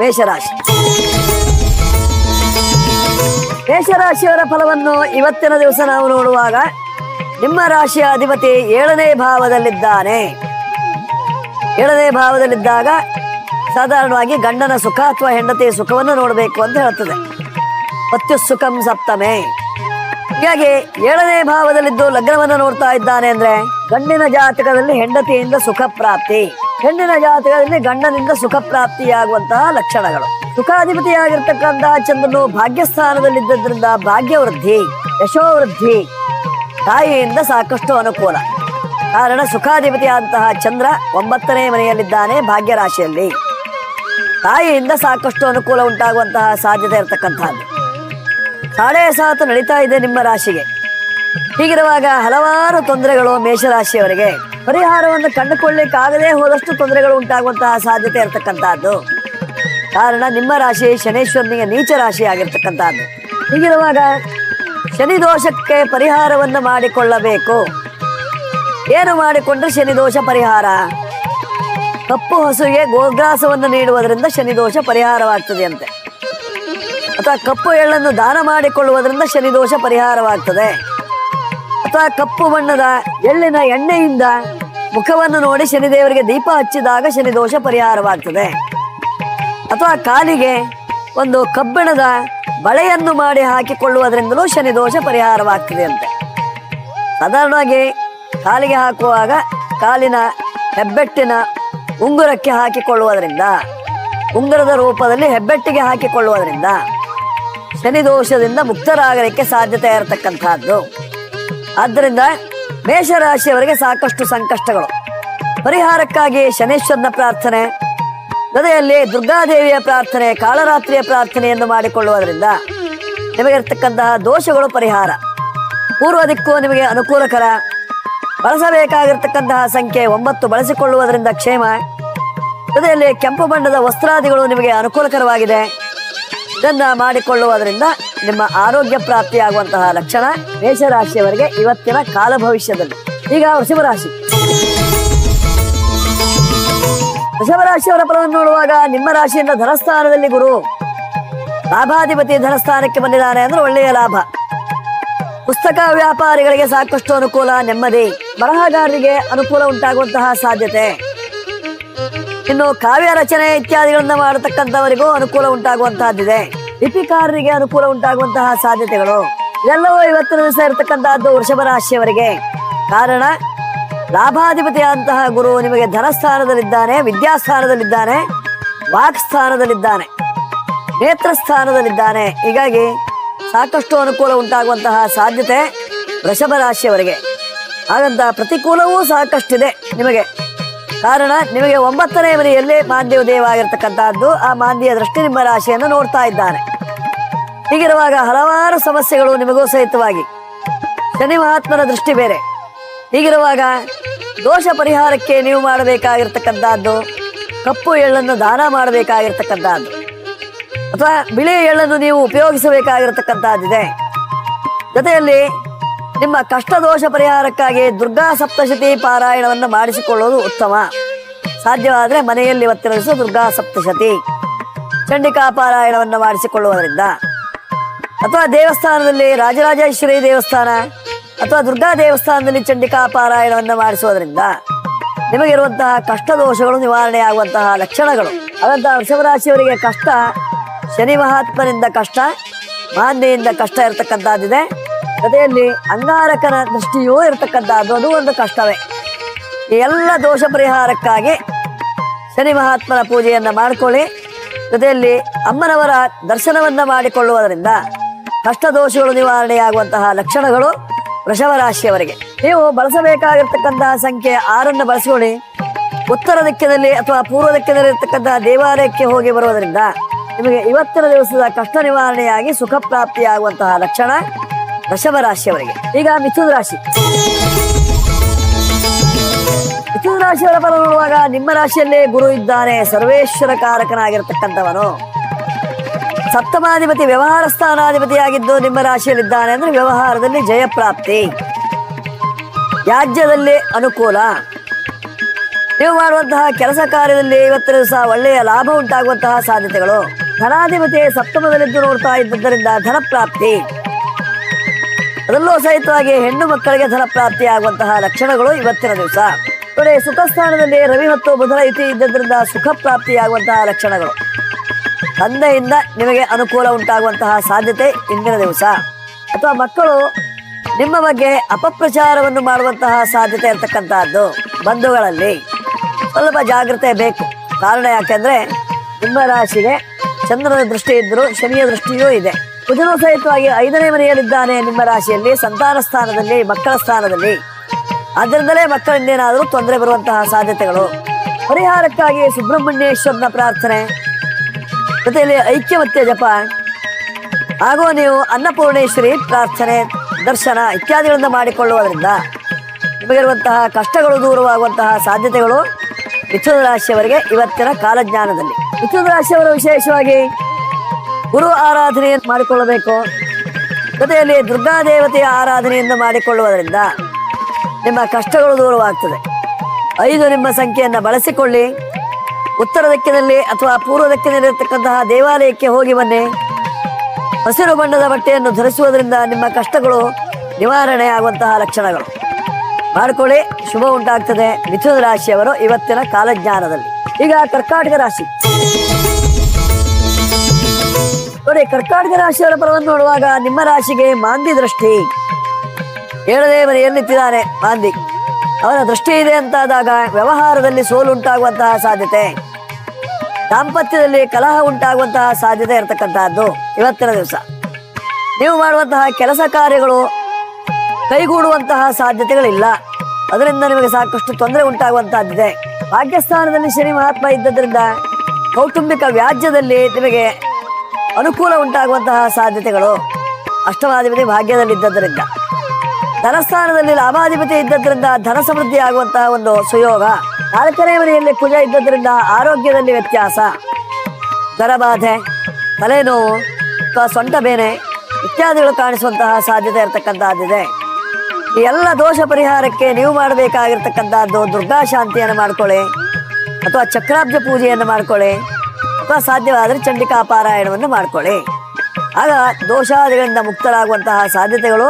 ಮೇಷರಾಶಿ. ಮೇಷರಾಶಿಯವರ ಫಲವನ್ನು ಇವತ್ತಿನ ದಿವಸ ನಾವು ನೋಡುವಾಗ ನಿಮ್ಮ ರಾಶಿಯ ಅಧಿಪತಿ 7ನೇ ಭಾವದಲ್ಲಿದ್ದಾನೆ. 7ನೇ ಭಾವದಲ್ಲಿದ್ದಾಗ ಸಾಧಾರಣವಾಗಿ ಗಂಡನ ಸುಖ ಅಥವಾ ಹೆಂಡತಿಯ ಸುಖವನ್ನು ನೋಡಬೇಕು ಅಂತ ಹೇಳ್ತದೆ. ಪತ್ಯು ಸುಖಂ ಸಪ್ತಮೆ. ಹೀಗಾಗಿ 7ನೇ ಭಾವದಲ್ಲಿದ್ದು ಲಗ್ನವನ್ನು ನೋಡ್ತಾ ಇದ್ದಾನೆ ಅಂದ್ರೆ ಗಂಡಿನ ಜಾತಕದಲ್ಲಿ ಹೆಂಡತಿಯಿಂದ ಸುಖ ಪ್ರಾಪ್ತಿ, ಹೆಣ್ಣಿನ ಜಾತಕದಲ್ಲಿ ಗಂಡನಿಂದ ಸುಖ ಪ್ರಾಪ್ತಿಯಾಗುವಂತಹ ಲಕ್ಷಣಗಳು. ಸುಖಾಧಿಪತಿಯಾಗಿರ್ತಕ್ಕಂತಹ ಚಂದ್ರನು ಭಾಗ್ಯಸ್ಥಾನದಲ್ಲಿದ್ದರಿಂದ ಭಾಗ್ಯವೃದ್ಧಿ, ಯಶೋವೃದ್ಧಿ, ತಾಯಿಯಿಂದ ಸಾಕಷ್ಟು ಅನುಕೂಲ. ಕಾರಣ ಸುಖಾಧಿಪತಿಯಾದಂತಹ ಚಂದ್ರ 9ನೇ ಮನೆಯಲ್ಲಿದ್ದಾನೆ ಭಾಗ್ಯರಾಶಿಯಲ್ಲಿ. ತಾಯಿಯಿಂದ ಸಾಕಷ್ಟು ಅನುಕೂಲ ಉಂಟಾಗುವಂತಹ ಸಾಧ್ಯತೆ ಇರತಕ್ಕಂಥದ್ದು. 7.5 ನಡೀತಾ ಇದೆ ನಿಮ್ಮ ರಾಶಿಗೆ. ಹೀಗಿರುವಾಗ ಹಲವಾರು ತೊಂದರೆಗಳು ಮೇಷರಾಶಿಯವರಿಗೆ. ಪರಿಹಾರವನ್ನು ಕಂಡುಕೊಳ್ಳಿಕ್ಕಾಗದೇ ಹೋದಷ್ಟು ತೊಂದರೆಗಳು ಉಂಟಾಗುವಂತಹ ಸಾಧ್ಯತೆ ಇರತಕ್ಕಂಥದ್ದು. ಕಾರಣ ನಿಮ್ಮ ರಾಶಿ ಶನೇಶ್ವರನಿಗೆ ನೀಚ ರಾಶಿ ಆಗಿರ್ತಕ್ಕಂಥದ್ದು. ಹೀಗಿರುವಾಗ ಶನಿ ದೋಷಕ್ಕೆ ಪರಿಹಾರವನ್ನು ಮಾಡಿಕೊಳ್ಳಬೇಕು. ಏನು ಮಾಡಿಕೊಂಡ್ರೆ ಶನಿ ದೋಷ ಪರಿಹಾರ? ಕಪ್ಪು ಹಸುವಿಗೆ ಗೋಗ್ರಾಸವನ್ನು ನೀಡುವುದರಿಂದ ಶನಿ ದೋಷ ಪರಿಹಾರವಾಗ್ತದೆ ಅಂತೆ. ಅಥವಾ ಕಪ್ಪು ಎಳ್ಳನ್ನು ದಾನ ಮಾಡಿಕೊಳ್ಳುವುದರಿಂದ ಶನಿ ದೋಷ ಪರಿಹಾರವಾಗ್ತದೆ. ಅಥವಾ ಕಪ್ಪು ಬಣ್ಣದ ಎಳ್ಳಿನ ಎಣ್ಣೆಯಿಂದ ಮುಖವನ್ನು ನೋಡಿ ಶನಿದೇವರಿಗೆ ದೀಪ ಹಚ್ಚಿದಾಗ ಶನಿ ದೋಷ ಪರಿಹಾರವಾಗ್ತದೆ. ಅಥವಾ ಕಾಲಿಗೆ ಒಂದು ಕಬ್ಬಿಣದ ಬಳೆಯನ್ನು ಮಾಡಿ ಹಾಕಿಕೊಳ್ಳುವುದರಿಂದಲೂ ಶನಿ ದೋಷ ಪರಿಹಾರವಾಗ್ತದೆ ಅಂತೆ. ಸಾಧಾರಣವಾಗಿ ಕಾಲಿಗೆ ಹಾಕುವಾಗ ಕಾಲಿನ ಹೆಬ್ಬೆಟ್ಟಿನ ಉಂಗುರಕ್ಕೆ ಹಾಕಿಕೊಳ್ಳುವುದರಿಂದ, ಉಂಗುರದ ರೂಪದಲ್ಲಿ ಹೆಬ್ಬೆಟ್ಟಿಗೆ ಹಾಕಿಕೊಳ್ಳುವುದರಿಂದ ಶನಿ ದೋಷದಿಂದ ಮುಕ್ತರಾಗಲಿಕ್ಕೆ ಸಾಧ್ಯತೆ ಇರತಕ್ಕಂಥದ್ದು. ಆದ್ದರಿಂದ ಮೇಷರಾಶಿಯವರಿಗೆ ಸಾಕಷ್ಟು ಸಂಕಷ್ಟಗಳು. ಪರಿಹಾರಕ್ಕಾಗಿ ಶನೇಶ್ವರನ ಪ್ರಾರ್ಥನೆ, ಜೊತೆಯಲ್ಲಿ ದುರ್ಗಾದೇವಿಯ ಪ್ರಾರ್ಥನೆ, ಕಾಳರಾತ್ರಿಯ ಪ್ರಾರ್ಥನೆಯನ್ನು ಮಾಡಿಕೊಳ್ಳುವುದರಿಂದ ನಿಮಗಿರ್ತಕ್ಕಂತಹ ದೋಷಗಳು ಪರಿಹಾರ. ಪೂರ್ವ ದಿಕ್ಕು ನಿಮಗೆ ಅನುಕೂಲಕರ. ಬಳಸಬೇಕಾಗಿರ್ತಕ್ಕಂತಹ ಸಂಖ್ಯೆ 9 ಬಳಸಿಕೊಳ್ಳುವುದರಿಂದ ಕ್ಷೇಮ. ಜೊತೆಯಲ್ಲಿ ಕೆಂಪು ಬಣ್ಣದ ವಸ್ತ್ರಾದಿಗಳು ನಿಮಗೆ ಅನುಕೂಲಕರವಾಗಿದೆ. ಇದನ್ನ ಮಾಡಿಕೊಳ್ಳುವುದರಿಂದ ನಿಮ್ಮ ಆರೋಗ್ಯ ಪ್ರಾಪ್ತಿಯಾಗುವಂತಹ ಲಕ್ಷಣ ಮೇಷರಾಶಿಯವರಿಗೆ ಇವತ್ತಿನ ಕಾಲ ಭವಿಷ್ಯದಲ್ಲಿ. ಈಗ ವೃಷಭ ರಾಶಿ. ವೃಷಭ ರಾಶಿಯವರ ಫಲವನ್ನು ನೋಡುವಾಗ ನಿಮ್ಮ ರಾಶಿಯಿಂದ ಧನಸ್ಥಾನದಲ್ಲಿ ಗುರು ಲಾಭಾಧಿಪತಿ ಧನಸ್ಥಾನಕ್ಕೆ ಬಂದಿದ್ದಾನೆ ಅಂದ್ರೆ ಒಳ್ಳೆಯ ಲಾಭ. ಪುಸ್ತಕ ವ್ಯಾಪಾರಿಗಳಿಗೆ ಸಾಕಷ್ಟು ಅನುಕೂಲ, ನೆಮ್ಮದಿ. ಬರಹಗಾರರಿಗೆ ಅನುಕೂಲ ಉಂಟಾಗುವಂತಹ ಸಾಧ್ಯತೆ. ಇನ್ನು ಕಾವ್ಯ ರಚನೆ ಇತ್ಯಾದಿಗಳನ್ನ ಮಾಡತಕ್ಕಂಥವರಿಗೂ ಅನುಕೂಲ ಉಂಟಾಗುವಂತಹದ್ದಿದೆ. ಲಿಪಿಕಾರರಿಗೆ ಅನುಕೂಲ ಉಂಟಾಗುವಂತಹ ಸಾಧ್ಯತೆಗಳು ಇದೆಲ್ಲವೂ ಇವತ್ತಿನ ದಿವಸ ಇರತಕ್ಕಂತಹದ್ದು ವೃಷಭ ರಾಶಿಯವರಿಗೆ. ಕಾರಣ ಲಾಭಾಧಿಪತಿಯಾದಂತಹ ಗುರು ನಿಮಗೆ ಧನಸ್ಥಾನದಲ್ಲಿದ್ದಾನೆ, ವಿದ್ಯಾಸ್ಥಾನದಲ್ಲಿದ್ದಾನೆ, ವಾಕ್ಸ್ಥಾನದಲ್ಲಿದ್ದಾನೆ, ನೇತ್ರಸ್ಥಾನದಲ್ಲಿದ್ದಾನೆ. ಹೀಗಾಗಿ ಸಾಕಷ್ಟು ಅನುಕೂಲ ಉಂಟಾಗುವಂತಹ ಸಾಧ್ಯತೆ ವೃಷಭ ರಾಶಿಯವರಿಗೆ. ಹಾಗಂತ ಪ್ರತಿಕೂಲವೂ ಸಾಕಷ್ಟಿದೆ ನಿಮಗೆ. ಕಾರಣ ನಿಮಗೆ 9ನೇ ಮನೆಯಲ್ಲಿ ಮಾಂದ್ಯ ಉದಯವಾಗಿರ್ತಕ್ಕಂಥದ್ದು. ಆ ಮಾಂದ್ಯ ದೃಷ್ಟಿ ನಿಮ್ಮ ರಾಶಿಯನ್ನು ನೋಡ್ತಾ ಇದ್ದಾನೆ. ಹೀಗಿರುವಾಗ ಹಲವಾರು ಸಮಸ್ಯೆಗಳು ನಿಮಗೂ ಸಹಿತವಾಗಿ. ಶನಿ ಮಹಾತ್ಮನ ದೃಷ್ಟಿ ಬೇರೆ. ಹೀಗಿರುವಾಗ ದೋಷ ಪರಿಹಾರಕ್ಕೆ ನೀವು ಮಾಡಬೇಕಾಗಿರ್ತಕ್ಕಂಥದ್ದು ಕಪ್ಪು ಎಳ್ಳನ್ನು ದಾನ ಮಾಡಬೇಕಾಗಿರ್ತಕ್ಕಂಥದ್ದು, ಅಥವಾ ಬಿಳಿ ಎಳ್ಳನ್ನು ನೀವು ಉಪಯೋಗಿಸಬೇಕಾಗಿರ್ತಕ್ಕಂಥದ್ದಿದೆ. ಜೊತೆಯಲ್ಲಿ ನಿಮ್ಮ ಕಷ್ಟ ದೋಷ ಪರಿಹಾರಕ್ಕಾಗಿ ದುರ್ಗಾ ಸಪ್ತಶತಿ ಪಾರಾಯಣವನ್ನು ಮಾಡಿಸಿಕೊಳ್ಳುವುದು ಉತ್ತಮ. ಸಾಧ್ಯವಾದರೆ ಮನೆಯಲ್ಲಿ ಇವತ್ತಿನ ದಿವಸ ದುರ್ಗಾ ಸಪ್ತಶತಿ ಚಂಡಿಕಾ ಪಾರಾಯಣವನ್ನು ಮಾಡಿಸಿಕೊಳ್ಳುವುದರಿಂದ, ಅಥವಾ ದೇವಸ್ಥಾನದಲ್ಲಿ ರಾಜರಾಜೇಶ್ವರಿ ದೇವಸ್ಥಾನ ಅಥವಾ ದುರ್ಗಾ ದೇವಸ್ಥಾನದಲ್ಲಿ ಚಂಡಿಕಾ ಪಾರಾಯಣವನ್ನು ಮಾಡಿಸುವುದರಿಂದ ನಿಮಗಿರುವಂತಹ ಕಷ್ಟ ದೋಷಗಳು ನಿವಾರಣೆ ಆಗುವಂತಹ ಲಕ್ಷಣಗಳು. ಹಾಗಂತ ವೃಷಭ ರಾಶಿಯವರಿಗೆ ಕಷ್ಟ ಶನಿ ಮಹಾತ್ಮನಿಂದ ಕಷ್ಟ, ಮಾಂದ್ಯೆಯಿಂದ ಕಷ್ಟ ಇರತಕ್ಕಂಥದ್ದಿದೆ. ಜೊತೆಯಲ್ಲಿ ಅಂಗಾರಕನ ದೃಷ್ಟಿಯೂ ಇರತಕ್ಕಂಥದ್ದು, ಅದು ಒಂದು ಕಷ್ಟವೇ. ಈ ಎಲ್ಲ ದೋಷ ಪರಿಹಾರಕ್ಕಾಗಿ ಶನಿ ಮಹಾತ್ಮನ ಪೂಜೆಯನ್ನು ಮಾಡಿಕೊಳ್ಳಿ. ಜೊತೆಯಲ್ಲಿ ಅಮ್ಮನವರ ದರ್ಶನವನ್ನು ಮಾಡಿಕೊಳ್ಳುವುದರಿಂದ ಕಷ್ಟ ದೋಷಗಳು ನಿವಾರಣೆಯಾಗುವಂತಹ ಲಕ್ಷಣಗಳು ವೃಷಭ ರಾಶಿಯವರಿಗೆ. ನೀವು ಬಳಸಬೇಕಾಗಿರ್ತಕ್ಕಂತಹ ಸಂಖ್ಯೆ 6 ಬಳಸಿಕೊಳ್ಳಿ. ಉತ್ತರ ದಿಕ್ಕಿನಲ್ಲಿ ಅಥವಾ ಪೂರ್ವ ದಿಕ್ಕಿನಲ್ಲಿ ಇರತಕ್ಕಂತಹ ದೇವಾಲಯಕ್ಕೆ ಹೋಗಿ ಬರುವುದರಿಂದ ನಿಮಗೆ ಇವತ್ತಿನ ದಿವಸದ ಕಷ್ಟ ನಿವಾರಣೆಯಾಗಿ ಸುಖ ಪ್ರಾಪ್ತಿಯಾಗುವಂತಹ ಲಕ್ಷಣ ವೃಷಭ ರಾಶಿಯವರಿಗೆ. ಈಗ ಮಿಥುನ ರಾಶಿ. ಮಿಥುನ ರಾಶಿಯವರ ಫಲ ನೋಡುವಾಗ ನಿಮ್ಮ ರಾಶಿಯಲ್ಲೇ ಗುರು ಇದ್ದಾನೆ, ಸರ್ವೇಶ್ವರ ಕಾರಕನಾಗಿರ್ತಕ್ಕಂಥವನು. ಸಪ್ತಮಾಧಿಪತಿ ವ್ಯವಹಾರ ಸ್ಥಾನಾಧಿಪತಿಯಾಗಿದ್ದು ನಿಮ್ಮ ರಾಶಿಯಲ್ಲಿದ್ದಾನೆ ಅಂದ್ರೆ ವ್ಯವಹಾರದಲ್ಲಿ ಜಯಪ್ರಾಪ್ತಿ, ರಾಜ್ಯದಲ್ಲಿ ಅನುಕೂಲ. ನೀವು ಮಾಡುವಂತಹ ಕೆಲಸ ಕಾರ್ಯದಲ್ಲಿ ಇವತ್ತಿನ ದಿವಸ ಒಳ್ಳೆಯ ಲಾಭ ಉಂಟಾಗುವಂತಹ ಸಾಧ್ಯತೆಗಳು. ಧನಾಧಿಪತಿ ಸಪ್ತಮದಲ್ಲಿದ್ದು ನೋಡ್ತಾ ಇದ್ದದ್ದರಿಂದ ಧನ ಪ್ರಾಪ್ತಿ, ಅದರಲ್ಲೂ ಸಹಿತವಾಗಿ ಹೆಣ್ಣು ಮಕ್ಕಳಿಗೆ ಧನ ಪ್ರಾಪ್ತಿ ಆಗುವಂತಹ ಲಕ್ಷಣಗಳು ಇವತ್ತಿನ ದಿವಸ. ನೋಡಿ, ಸುಖ ಸ್ಥಾನದಲ್ಲಿ ರವಿ ಮತ್ತು ಬುಧನ ಯುತಿ ಇದ್ದದ್ರಿಂದ ಸುಖ ಪ್ರಾಪ್ತಿಯಾಗುವಂತಹ ಲಕ್ಷಣಗಳು. ತಂದೆಯಿಂದ ನಿಮಗೆ ಅನುಕೂಲ ಉಂಟಾಗುವಂತಹ ಸಾಧ್ಯತೆ ಇಂದಿನ ದಿವಸ. ಅಥವಾ ಮಕ್ಕಳು ನಿಮ್ಮ ಬಗ್ಗೆ ಅಪಪ್ರಚಾರವನ್ನು ಮಾಡುವಂತಹ ಸಾಧ್ಯತೆ ಇರತಕ್ಕಂತಹದ್ದು. ಬಂಧುಗಳಲ್ಲಿ ಸ್ವಲ್ಪ ಜಾಗ್ರತೆ ಬೇಕು. ಕಾರಣ ಯಾಕೆಂದ್ರೆ ನಿಮ್ಮ ರಾಶಿಗೆ ಚಂದ್ರನ ದೃಷ್ಟಿ ಇದ್ದರೂ ಶನಿಯ ದೃಷ್ಟಿಯೂ ಇದೆ. ಬುಧನು ಸಹಿತವಾಗಿ 5ನೇ ಮನೆಯಲ್ಲಿದ್ದಾನೆ ನಿಮ್ಮ ರಾಶಿಯಲ್ಲಿ, ಸಂತಾನ ಸ್ಥಾನದಲ್ಲಿ, ಮಕ್ಕಳ ಸ್ಥಾನದಲ್ಲಿ. ಆದ್ದರಿಂದಲೇ ಮಕ್ಕಳಿಂದ ಏನಾದರೂ ತೊಂದರೆ ಬರುವಂತಹ ಸಾಧ್ಯತೆಗಳು. ಪರಿಹಾರಕ್ಕಾಗಿ ಸುಬ್ರಹ್ಮಣ್ಯೇಶ್ವರನ ಪ್ರಾರ್ಥನೆ, ಜೊತೆಯಲ್ಲಿ ಐಕ್ಯಮತ್ಯ ಜಪ, ಹಾಗೂ ನೀವು ಅನ್ನಪೂರ್ಣೇಶ್ವರಿ ಪ್ರಾರ್ಥನೆ, ದರ್ಶನ ಇತ್ಯಾದಿಗಳಿಂದ ಮಾಡಿಕೊಳ್ಳುವುದರಿಂದ ನಿಮಗಿರುವಂತಹ ಕಷ್ಟಗಳು ದೂರವಾಗುವಂತಹ ಸಾಧ್ಯತೆಗಳು ಮಿಥುನ ರಾಶಿಯವರಿಗೆ ಇವತ್ತಿನ ಕಾಲಜ್ಞಾನದಲ್ಲಿ. ಮಿಥುನ ರಾಶಿಯವರು ವಿಶೇಷವಾಗಿ ಗುರು ಆರಾಧನೆಯನ್ನು ಮಾಡಿಕೊಳ್ಳಬೇಕು. ಜೊತೆಯಲ್ಲಿ ದುರ್ಗಾ ದೇವತೆಯ ಆರಾಧನೆಯನ್ನು ಮಾಡಿಕೊಳ್ಳುವುದರಿಂದ ನಿಮ್ಮ ಕಷ್ಟಗಳು ದೂರವಾಗ್ತದೆ. 5 ನಿಮ್ಮ ಸಂಖ್ಯೆಯನ್ನು ಬಳಸಿಕೊಳ್ಳಿ. ಉತ್ತರ ದಿಕ್ಕಿನಲ್ಲಿ ಅಥವಾ ಪೂರ್ವ ದಿಕ್ಕಿನಲ್ಲಿರತಕ್ಕಂತಹ ದೇವಾಲಯಕ್ಕೆ ಹೋಗಿ ಬನ್ನಿ. ಹಸಿರು ಬಣ್ಣದ ಬಟ್ಟೆಯನ್ನು ಧರಿಸುವುದರಿಂದ ನಿಮ್ಮ ಕಷ್ಟಗಳು ನಿವಾರಣೆ ಆಗುವಂತಹ ಲಕ್ಷಣಗಳು. ಮಾಡಿಕೊಳ್ಳಿ, ಶುಭ ಉಂಟಾಗ್ತದೆ ಮಿಥುನ ರಾಶಿಯವರು ಇವತ್ತಿನ ಕಾಲಜ್ಞಾನದಲ್ಲಿ. ಈಗ ಕರ್ಕಾಟಕ ರಾಶಿ ನೋಡಿ, ಕರ್ಕಾಟಕ ರಾಶಿಯವರ ಪರವನ್ನು ನೋಡುವಾಗ ನಿಮ್ಮ ರಾಶಿಗೆ ಮಾಂದಿ ದೃಷ್ಟಿ. 7ನೇ ಮನೆಯಲ್ಲಿದ್ದಾನೆ ಮಾಂದಿ. ಅವನ ದೃಷ್ಟಿ ಇದೆ ಅಂತಾದಾಗ ವ್ಯವಹಾರದಲ್ಲಿ ಸೋಲು ಉಂಟಾಗುವಂತಹ ಸಾಧ್ಯತೆ, ದಾಂಪತ್ಯದಲ್ಲಿ ಕಲಹ ಉಂಟಾಗುವಂತಹ ಸಾಧ್ಯತೆ ಇರತಕ್ಕಂತಹದ್ದು ಇವತ್ತಿನ ದಿವಸ. ನೀವು ಮಾಡುವಂತಹ ಕೆಲಸ ಕಾರ್ಯಗಳು ಕೈಗೂಡುವಂತಹ ಸಾಧ್ಯತೆಗಳಿಲ್ಲ. ಅದರಿಂದ ನಿಮಗೆ ಸಾಕಷ್ಟು ತೊಂದರೆ ಉಂಟಾಗುವಂತಹದ್ದಿದೆ. ಭಾಗ್ಯಸ್ಥಾನದಲ್ಲಿ ಶನಿ ಮಹಾತ್ಮ ಇದ್ದದ್ರಿಂದ ಕೌಟುಂಬಿಕ ವ್ಯಾಜ್ಯದಲ್ಲಿ ನಿಮಗೆ ಅನುಕೂಲ ಉಂಟಾಗುವಂತಹ ಸಾಧ್ಯತೆಗಳು. ಅಷ್ಟಮಾಧಿಪತಿ ಭಾಗ್ಯದಲ್ಲಿದ್ದದ್ರಿಂದ, ಧನಸ್ಥಾನದಲ್ಲಿ ಲಾಭಾಧಿಪತಿ ಇದ್ದದ್ರಿಂದ ಧನ ಸಮೃದ್ಧಿ ಆಗುವಂತಹ ಒಂದು ಸುಯೋಗ. 4ನೇ ಮನೆಯಲ್ಲಿ ಕುಜ ಇದ್ದದ್ರಿಂದ ಆರೋಗ್ಯದಲ್ಲಿ ವ್ಯತ್ಯಾಸ, ಜ್ವರಬಾಧೆ, ತಲೆನೋವು ಅಥವಾ ಸೊಂಟ ಬೇನೆ ಇತ್ಯಾದಿಗಳು ಕಾಣಿಸುವಂತಹ ಸಾಧ್ಯತೆ ಇರತಕ್ಕಂತಹದ್ದಿದೆ. ಈ ಎಲ್ಲ ದೋಷ ಪರಿಹಾರಕ್ಕೆ ನೀವು ಮಾಡಬೇಕಾಗಿರ್ತಕ್ಕಂಥದ್ದು ದುರ್ಗಾ ಶಾಂತಿಯನ್ನು ಮಾಡ್ಕೊಳ್ಳಿ, ಅಥವಾ ಚಕ್ರಾಬ್ಜ ಪೂಜೆಯನ್ನು ಮಾಡ್ಕೊಳ್ಳಿ, ಅಥವಾ ಸಾಧ್ಯವಾದರೆ ಚಂಡಿಕಾ ಪಾರಾಯಣವನ್ನು ಮಾಡ್ಕೊಳ್ಳಿ. ಆಗ ದೋಷಾದಿಗಳಿಂದ ಮುಕ್ತರಾಗುವಂತಹ ಸಾಧ್ಯತೆಗಳು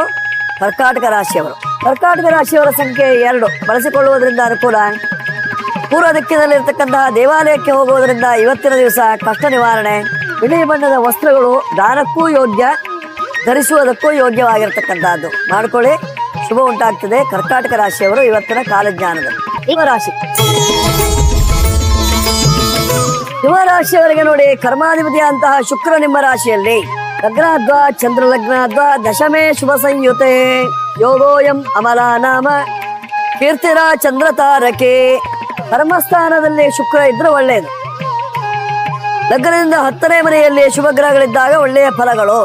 ಕರ್ಕಾಟಕ ರಾಶಿಯವರು. ಕರ್ಕಾಟಕ ರಾಶಿಯವರ ಸಂಖ್ಯೆ 2 ಬಳಸಿಕೊಳ್ಳುವುದರಿಂದ ಅನುಕೂಲ. ಪೂರ್ವ ದಿಕ್ಕಿನಲ್ಲಿರ್ತಕ್ಕಂತಹ ದೇವಾಲಯಕ್ಕೆ ಹೋಗುವುದರಿಂದ ಇವತ್ತಿನ ದಿವಸ ಕಷ್ಟ ನಿವಾರಣೆ. ಬಿಳಿ ಬಣ್ಣದ ವಸ್ತ್ರಗಳು ದಾನಕ್ಕೂ ಯೋಗ್ಯ, ಧರಿಸುವುದಕ್ಕೂ ಯೋಗ್ಯವಾಗಿರ್ತಕ್ಕಂತಹದ್ದು. ಮಾಡ್ಕೊಳ್ಳಿ, ಶುಭ ಉಂಟಾಗ್ತದೆ ಕರ್ಕಾಟಕ ರಾಶಿಯವರು ಇವತ್ತಿನ ಕಾಲಜ್ಞಾನದಲ್ಲಿ. ಸಿಂಹರಾಶಿ ಸಿಂಹರಾಶಿಯವರಿಗೆ ನೋಡಿ, ಕರ್ಮಾಧಿಪತಿಯಂತಹ ಶುಕ್ರ ನಿಮ್ಮ ರಾಶಿಯಲ್ಲಿ ಲಗ್ನಾದ್ವ ಚಂದ್ರ ಲಗ್ನಾದ್ವ ದಶಮೇ ಶುಭ ಸಂಯುತೆ ಯೋಗೋಯಂ ಅಮಲಾ ನಾಮ ಕೀರ್ತಿರ ಚಂದ್ರ ತಾರಕೆ. ಕರ್ಮಸ್ಥಾನದಲ್ಲಿ ಶುಕ್ರ ಇದ್ರೆ ಒಳ್ಳೆಯದು. ಲಗ್ನದಿಂದ 10ನೇ ಮನೆಯಲ್ಲಿ ಶುಭ ಗ್ರಹಗಳಿದ್ದಾಗ ಒಳ್ಳೆಯ ಫಲಗಳು.